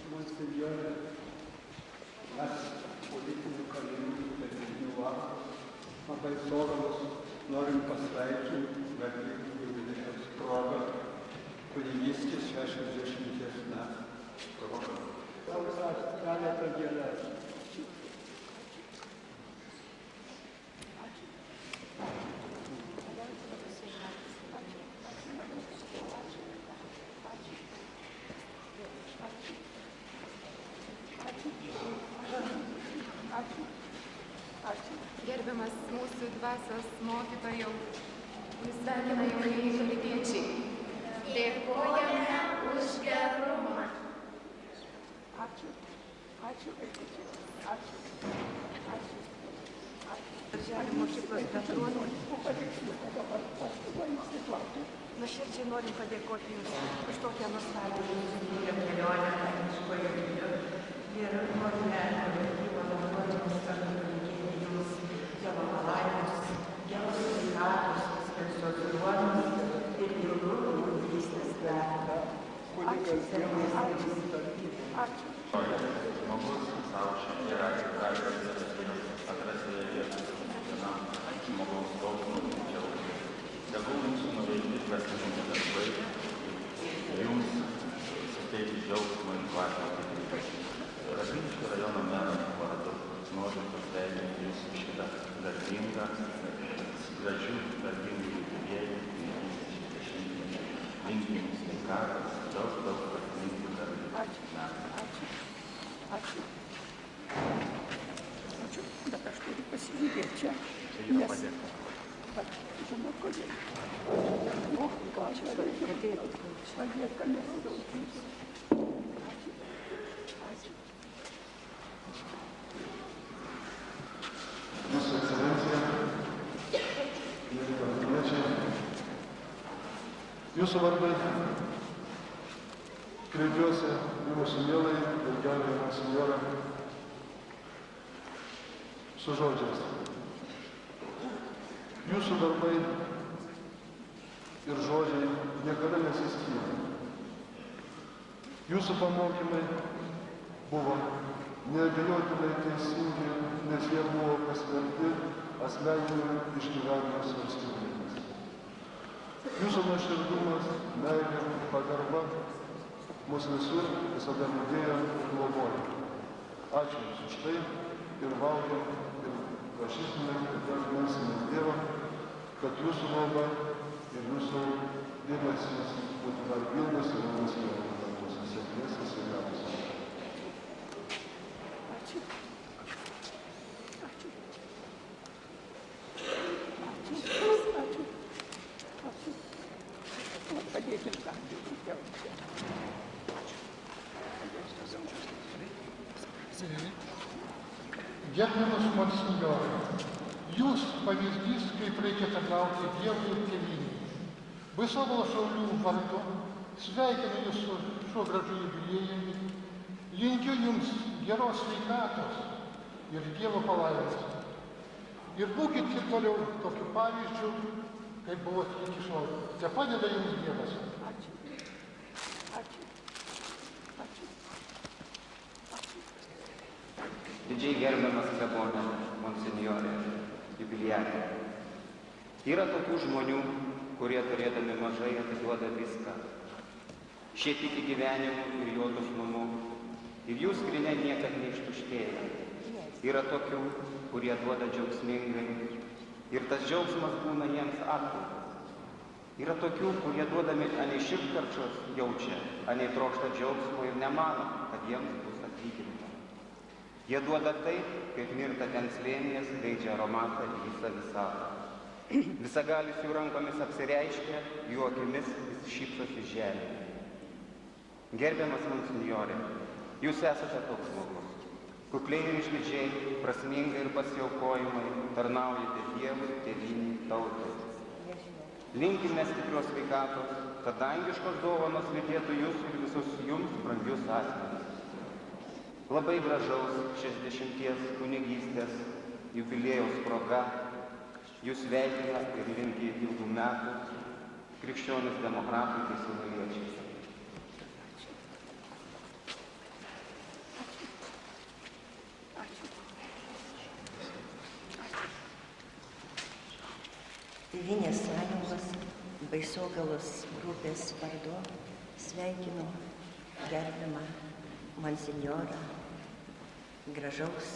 Monsinjore, mes politinių kalinių vedinių labai sodros norim pasveikinti garbingų jubiliejaus progą, kunigystės 60 metų progą. Klausimas keletą gėlės. Gerbiamas mūsų dvasios mokytojau, jūs sveikina jaunieji filipiečiai. Dėkojame už gerumą. Ačiū. Ačiū, vaikičiai. Ačiū. Ačiū. Darželio mokyklos bendruomenė. Nuoširdžiai norim padėkoti Jums už tokią nuostabią kelionę kaimiškoje kelyje. Ir norime kolektyvo bendruomenės kartu palinkėti Jums Dievo palaimos, geros sveikatos, šviesios duonos ir ilgų jaunystės metų. Ačiū. Žmogus savo širdį gali atrasti vietą kiekvienam žmogaus skausmui ir džiaugsmui. Tegul mūsų nuveikti dvasingi darbai jums suteikti džiaugsmą ir dvasinę tikėjimą. Radviliškio rajono mero vardu noriu pasveikinti Jūs su šitą garbingą, gražių, garbingų jubiliejų, 60-metį. Linkime sveikatos, daug prasmingų darbų. Ačiū. Bet aš turiu pasižiūrėti čia. Nes, žinau, kodėl. Padėt, kad nesidaugysiu. Jūsų ekscelencija, mėly parapijiečiai, Jūsų vardai kreipiuosi į mūsų mielai ir gerąjį monsinjorą su žodžiais. Jūsų darbai ir žodžiai niekada nesiskyrė. Jūsų pamokymai buvo neabejotinai teisingi, nes jie buvo pasverti asmeniniu išgyvenimo svarstymais. Jūsų nuoširdumas, meilė, pagarba mus visur visada lydėjo ir globojo. Ačiū Jums už tai ir valgom ir prašysime ir melsime Dievą, kad Jūsų malda ir Jūsų dėmesys būtų dar pilnas ir mūsų sėkmės ir sveikatos. Ačiū. Padėkim ką. Gerbiamas monsinjorai, Jūs pavyzdys, kaip reikia tarnauti Dievui ir tėvynei. Baisogalos šaulių vardu sveikinu Jūs su šiuo gražiu jubiliejumi, linkiu Jums geros sveikatos ir Dievo palaimos. Ir būkit ir toliau tokiu pavyzdžiu, kaip buvote iki šiol. Te padeda Jums Dievas. Ačiū. Didžiai gerbiamas klebone, monsinjorė, jubiliatė. Yra tokių žmonių, kurie turėdami mažai atiduoda viską. Šie tiki gyvenimu ir jo dosnumu. Ir jų skrynia niekad neištuštėja. Yra tokių, kurie duoda džiaugsmingai. Ir tas džiaugsmas būna jiems atpildas. Yra tokių, kurie duodami anei širdkarčios jaučia, anei trokšta džiaugsmo ir nemano, kad jiems bus atlyginta. Jie duoda taip, kaip mirta ten slėnyje skleidžia aromatą į visą visatą. Visagalis jų rankomis apsireiškia, jų akimis vis šypsosi žemė. Gerbiamas monsinjorė, Jūs esate toks žmogus. Kukliai ir išdidžiai, prasmingai ir pasiaukojimai tarnaujate Dievui, tėvynei, tautai. Linkime stiprios sveikatos, kad dangiškos dovanos lydėtų Jūs ir visus Jums brangius asmenis. Labai gražaus 60 kunigystės jubiliejaus proga Jūs sveikina ir linki ilgų metų krikščionys demokratai bei savaliečiai. Tėvynės sąjungos Baisogalos grupės vardu sveikinu gerbiamą monsinjorą gražaus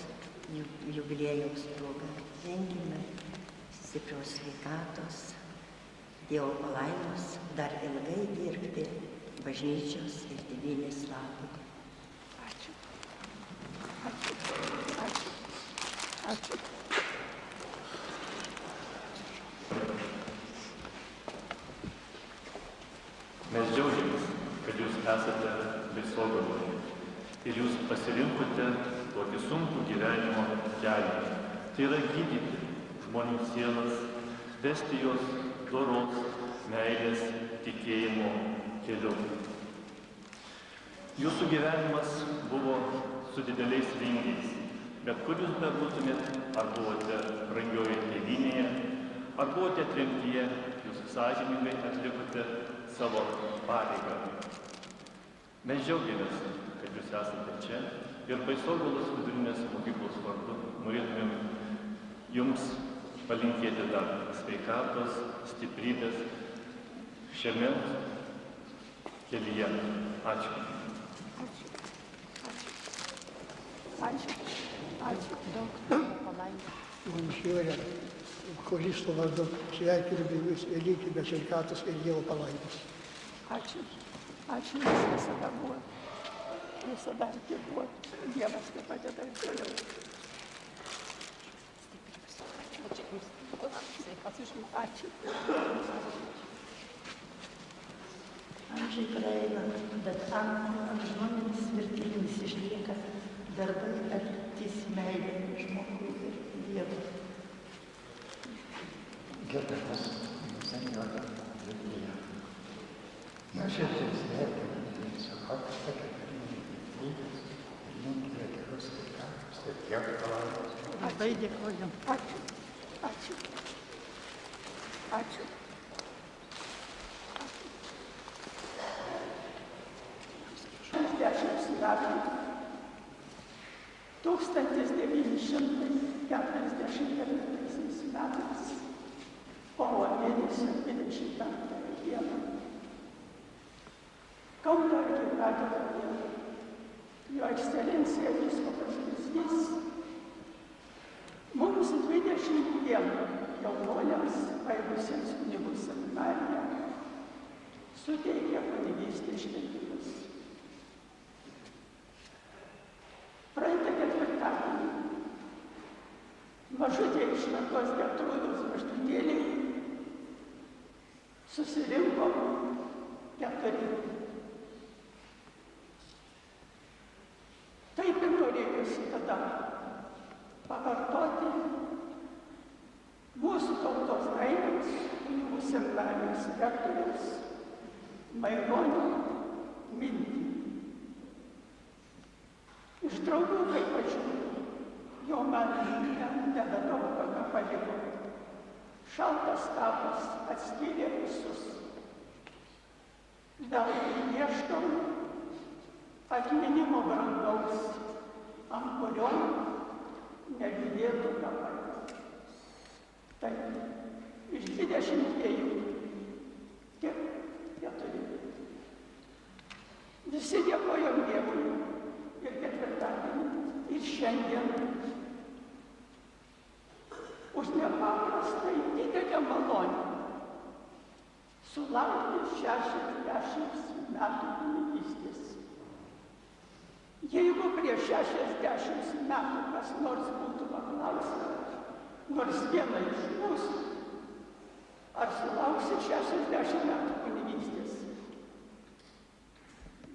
jubiliejaus proga. Linkime stiprios sveikatos, Dievo palaimos, dar ilgai dirbti bažnyčios ir tėvynės labui. Ačiū. Ačiū. esate Baisogaloje ir jūs pasirinkote tokį sunkų gyvenimo kelią. Tai yra gydyti žmonių sielas, vesti jos doros, meilės, tikėjimo keliu. Jūsų gyvenimas buvo su dideliais vingiais, bet kur jūs bebūtumėt, ar buvote brangioje tėvynėje, ar buvote tremtyje, jūs sąžiningai atlikote savo pareigą. Mes džiaugiamės, kad jūs esate čia ir Baisogalos vidurinės mokyklos vardu norėtumėm jums palinkėti dar sveikatos, stiprybės šiame kelyje. Ačiū. Ačiū. Monsinjore, Koristo vardu sveikinu jūs ir linkime sveikatos ir Dievo palaimos. Ačiū. Ačiū, jūs visada buvo. Visada buvo. Dievas te padeda ir toliau. Ačiū. Amžiai praeina, bet žmonėms vertinis išlieka darbai atliktis meilė žmogui ir Dievui. Gerbiamas Monsinjore Liudija, nuoširdžiai sveikinu su aukšta gyvenimo ir linkime geros sveikatos ir Dievo palaimos. Labai dėkoju. Ačiū. Ačiū. Ačiū. 60 metų. 1949 metais, kovo mėnesio 25 dieną, Kauno arkikatedroje Jo Ekscelencija vyskupas Kazys mums 20 jaunuoliams baigusiems kunigų seminariją suteikė kunigystės šventimus. Praeitą ketvirtadienį mažutė iš Šventos Gertrūdos bažnytėlėje susirinko 4. Taip ir norėjosi tada pakartoti mūsų tautos dailės kunigų seminarijos rektoriaus Maironio mintį. Iš draugų, kaip aš žinau, jo man nebedaug ką paliko. Šaltas kapas atskyrė visus. Veltui ieškau atminimo brangaus, ant kurio neliūdėtų kapai. Taip, iš 22 tiek 4. Visi dėkojom Dievui. Ir ketvirtadienį, ir šiandien už nepaprastai didelę malonę sulaukti 60 metų kunigystės. Jeigu prieš 60 metų kas nors būtų paklausęs, nors vieną iš mūsų, ar sulauksi 60 metų kunigystės?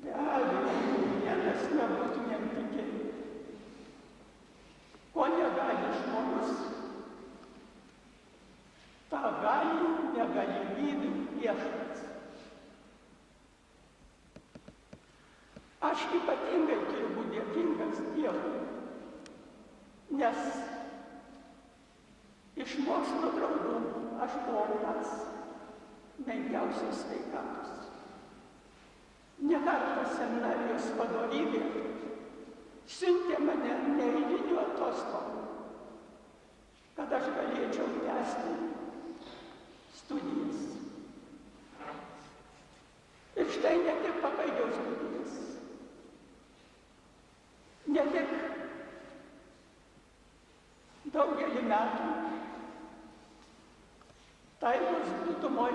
Be abejo, vienas nebūtumėm tikėję. Ko negali žmogus, tą gali negalimybių viešpats. Aš ypatingai turiu būti dėkingas Dievui, nes iš mokslo draugų aš buvau pats menkiausios sveikatos. Nekartą seminarijos vadovybė siuntė mane neeilinių atostogų, kad aš galėčiau tęsti studijas. Ir štai ne tik pabaigiau studijas, ne tik daugelį metų Taigos glūtumoj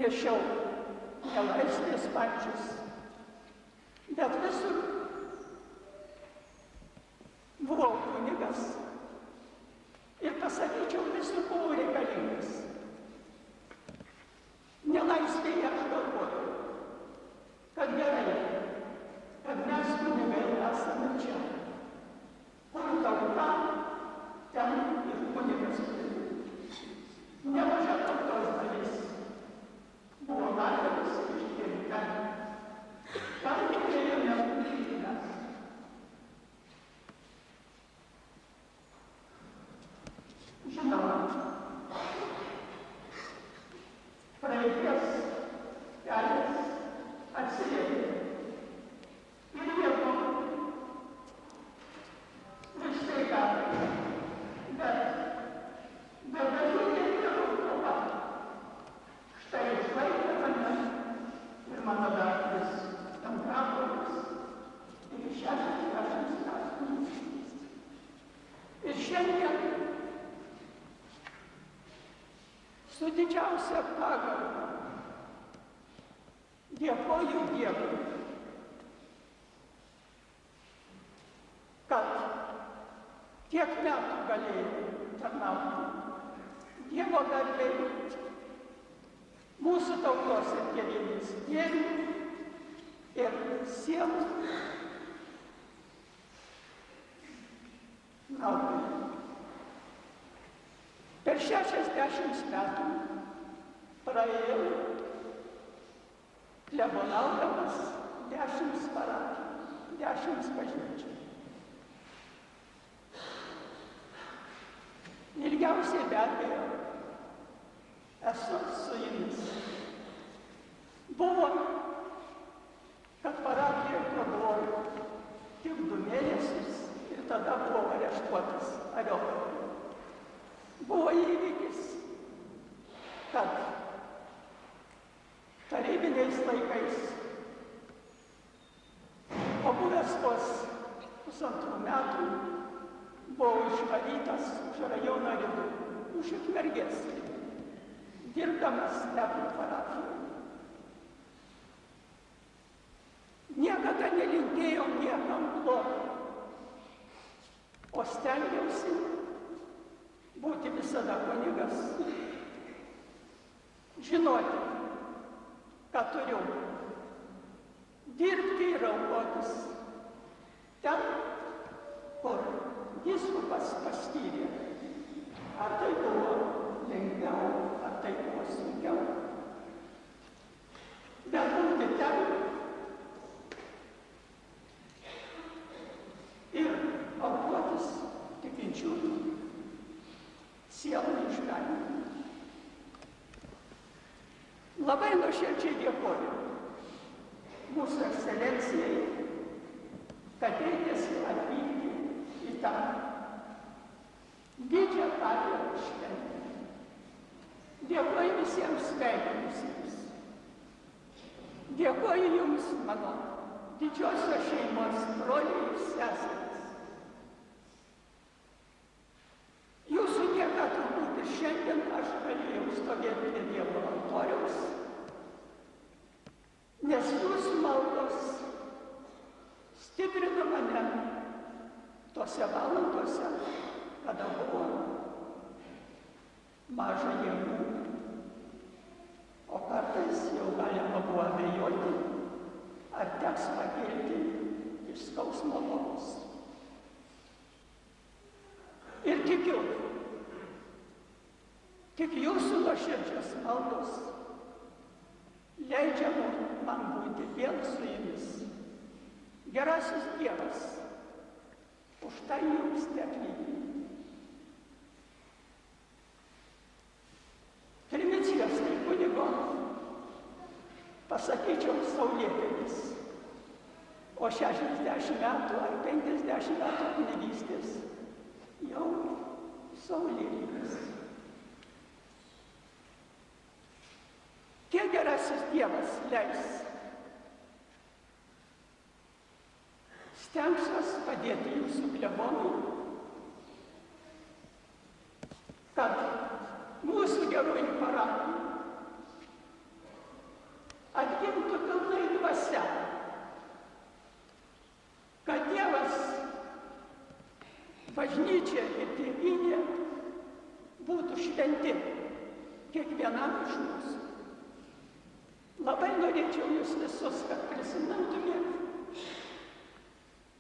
nešiau nelaisvės pančius, bet visur buvau kunigas ir pasakyčiau, visur buvau reikalingas. su didžiausia pagarba dėkoju Dievui, kad tiek metų galėjau tarnauti Dievo garbei, mūsų tautos ir tėvynės gėriui ir sielų naudai. Per 60 metų praėjau klebonaudamas 10 parapijų, 10 bažnyčių. Ilgiausiai be abejo esu su jumis. Buvo, kad parapijoje prabuvau tik 2 mėnesius ir tada buvau areštuotas Ariopagoj. Buvo įvykis, kad tarybiniais laikais, pabuvęs tos 2 metų, buvau išvarytas už rajono ribų, už Ukmergės, dirbdamas Stepo parapijoje. Niekada nelinkėjau niekam blogo, o stengiausi būti visada kunigas, žinoti, ką turiu, dirbti ir aukotis ten, kur vyskupas paskyrė. Ar tai buvo lengviau, ar tai buvo sunkiau. Bet būti ten ir aukotis tikinčiųjų sielų išganymui. Labai nuoširdžiai dėkoju mūsų ekscelencijai, kad teikėsi atvykti į tą didžią partijos šventę. Dėkoju visiems sveikinusiems. Dėkoju jums, mano didžiosios šeimos broliai ir seserys. Jūsų dėka turbūt ir šiandien aš galėjau stovėti prie Dievo altoriaus, nes jūsų maldos stiprino mane tose valandose, kada buvo maža jėgų, o kartais jau galima buvo abejoti, ar teks pakilti iš skausmo lovos. Ir tikiu, tik jūsų nuoširdžios maldos leidžia man būti vėl su jumis. Gerasis Dievas už tai jums neatlygina. Primicijos tai kunigo pasakyčiau saulėtekis, o 60 metų ar 50 metų kunigystės jau saulėtekis. Kiek gerasis Dievas leis, stengsiuos padėti jūsų klebonui, kad mūsų geroji parapija atgimtų pilnai dvasia, kad Dievas, bažnyčia ir tėvynė būtų šventi kiekvienam iš mūsų. Labai norėčiau jūs visus, kad prisimintumėt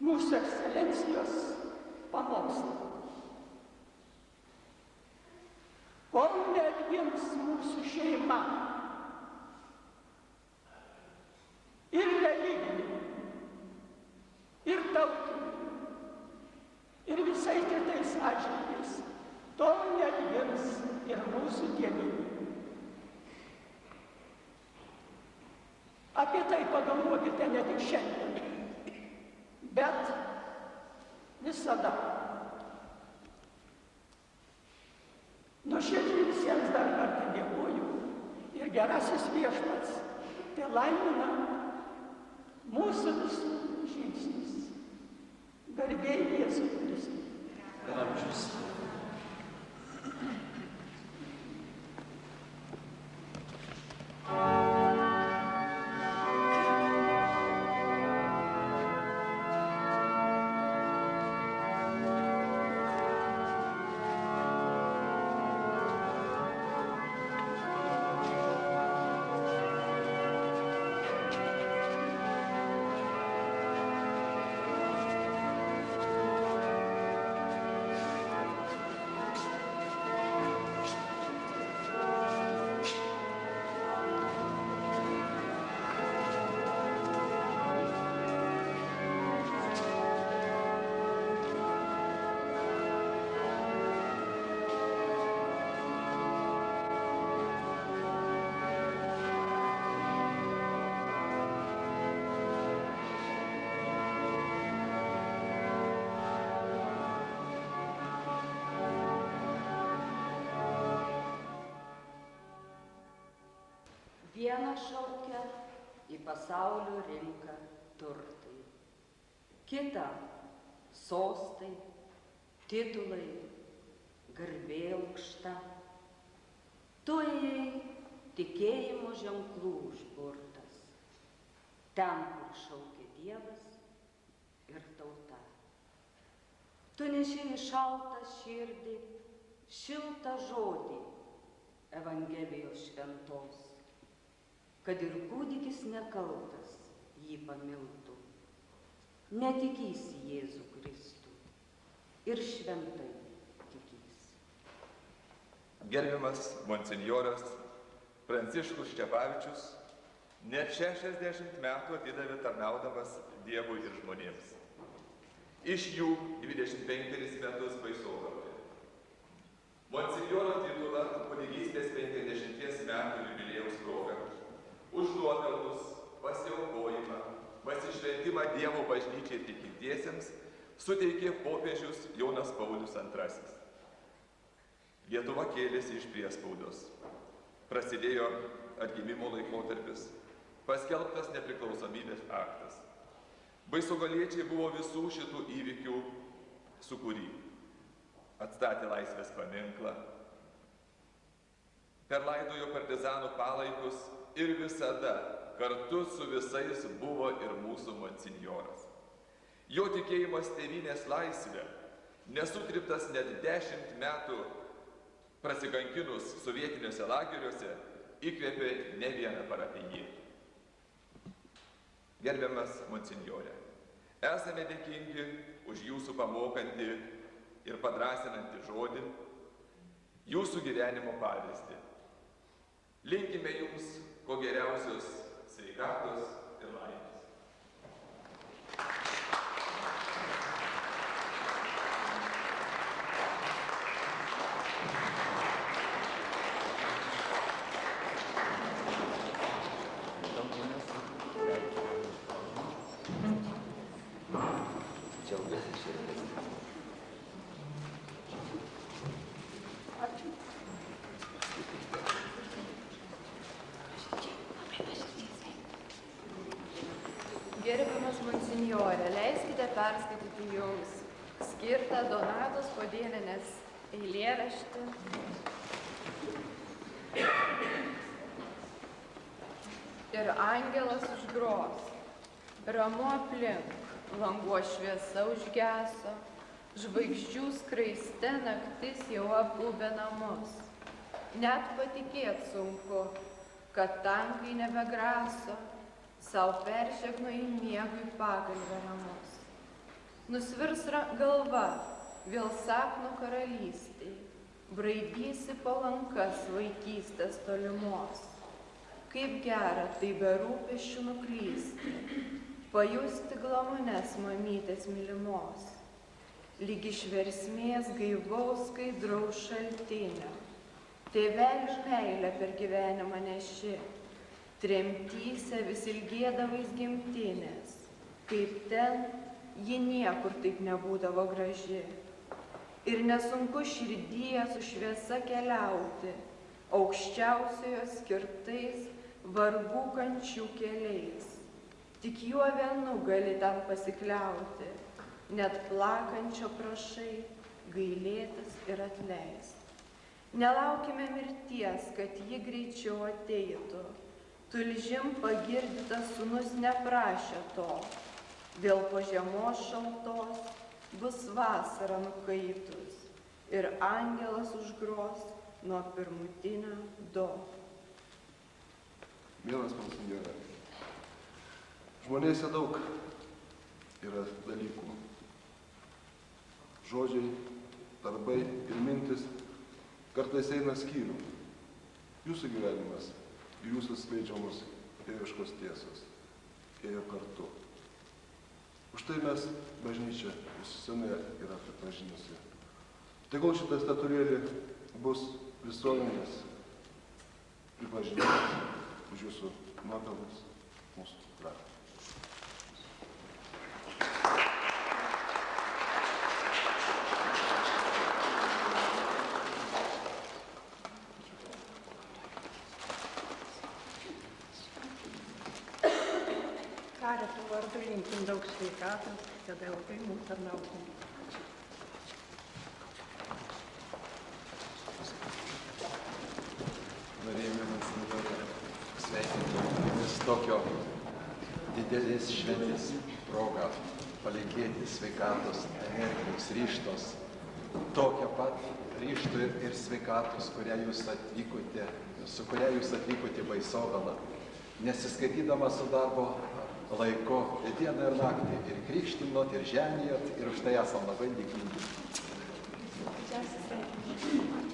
mūsų ekscelencijos pamokslą. Kol neatgims mūsų šeima ir religinė, ir tautinė, ir visai kitais atžvilgiais, tol neatgims ir mūsų tėvynė. Apie tai pagalvokite ne tik šiandien, bet visada. Nuoširdžiai visiems dar kartą dėkoju ir gerasis Viešpats te laimina mūsų visų žingsnius. Garbė Jėzui Kristui. Vieną šaukia į pasaulio rinką turtai, kitą sostai, titulai, garbė aukšta. Tu ėjai tikėjimo ženklų užburtas, ten, kur šaukia Dievas ir tauta. Tu nešėjai šaltą širdį, šiltą žodį Evangelijos šventos, kad ir kūdikis nekaltas jį pamiltų, netikys į Jėzų Kristų ir šventai tikys. Gerbiamas monsinjoras Pranciškus Ščepavičius net 60 metų atidavė tarnaudamas Dievui ir žmonėms. Iš jų 25 metus Baisogaloje. Monsinjoro titulą kunigystės 50 metų jubiliejaus proga už nuopelnus, pasiaukojimą, pasišventimą Dievo bažnyčiai tikintiesiems suteikė popiežius Jonas Paulius II. Lietuva kėlėsi iš priespaudos. Prasidėjo atgimimo laikotarpis, paskelbtas nepriklausomybės aktas. Baisogaliečiai buvo visų šitų įvykių sukūry. Atstatė Laisvės paminklą, perlaidojo partizanų palaikus ir visada kartu su visais buvo ir mūsų monsinjoras. Jo tikėjimas tėvynės laisvė, nesutriptas net 10 metų prasikankinus sovietiniuose lageriuose, įkvėpė ne vieną parapijietį. Gerbiamas monsinjore, esame dėkingi už jūsų pamokantį ir padrąsinantį žodį, jūsų gyvenimo pavyzdį. Linkime jums ko geriausios sveikatos ir laimės. Gerbiamas monsinjore, leiskite perskaityti jums skirtą Donatos Podėnienės eilėraštį. Ir angelas užgros, ramu aplink, languo šviesa užgeso, žvaigždžių skraiste naktis jau apgaubė namus. Net patikėt sunku, kad tankai nebegraso, sau peržegnoji miegui pagalvę ramus. Nusvirs galva, vėl sapno karalystėj, braidysi palankas vaikystės tolimos. Kaip gera tai be rūpesčių nuklysti, pajusti glamones mamytės mylimos, lyg iš versmės gaivaus skaidraus šaltinio, tėvelio meilę per gyvenimą neši, tremtyse vis ilgėdavais gimtinės, kaip ten ji niekur taip nebūdavo graži. Ir nesunku širdyje su šviesa keliauti, aukščiausiojo skirtais vargų kančių keliais. Tik juo vienu gali ten pasikliauti, net plakančio prašai gailėtis ir atleisti. Nelaukime mirties, kad ji greičiau ateitų. Tulžim pagirdytas sūnus neprašė to, vėl po žiemos šaltos bus vasara nukaitus ir angelas užgros nuo pirmutinio do. Mielas monsinjore, žmonėse daug yra dalykų. Žodžiai, darbai ir mintis kartais eina skyrium. Jūsų gyvenimas ir jūsų skleidžiamos dieviškos tiesos ėjo kartu. Už tai mes bažnyčia senai yra pripažinusi. Tegul šitą statulėlį bus visuomenės pripažinimas už jūsų nuopelnus mūsų kraštui. karito vardu linkim daug sveikatos, kad ilgai mums tarnautum. Norėjome Monsinjore sveikinti jumis tokio didelės šventės progą, palinkėti sveikatos, energijos, ryžtos, tokią pat ryžtų ir sveikatos, su kuria jūs atvykote Baisogalą, nesiskaitydama su darbo laiku, dieną ir naktį, ir krikštinot, ir ženijot, ir už tai esam labai dėkingi. Didžiausias sveikimas.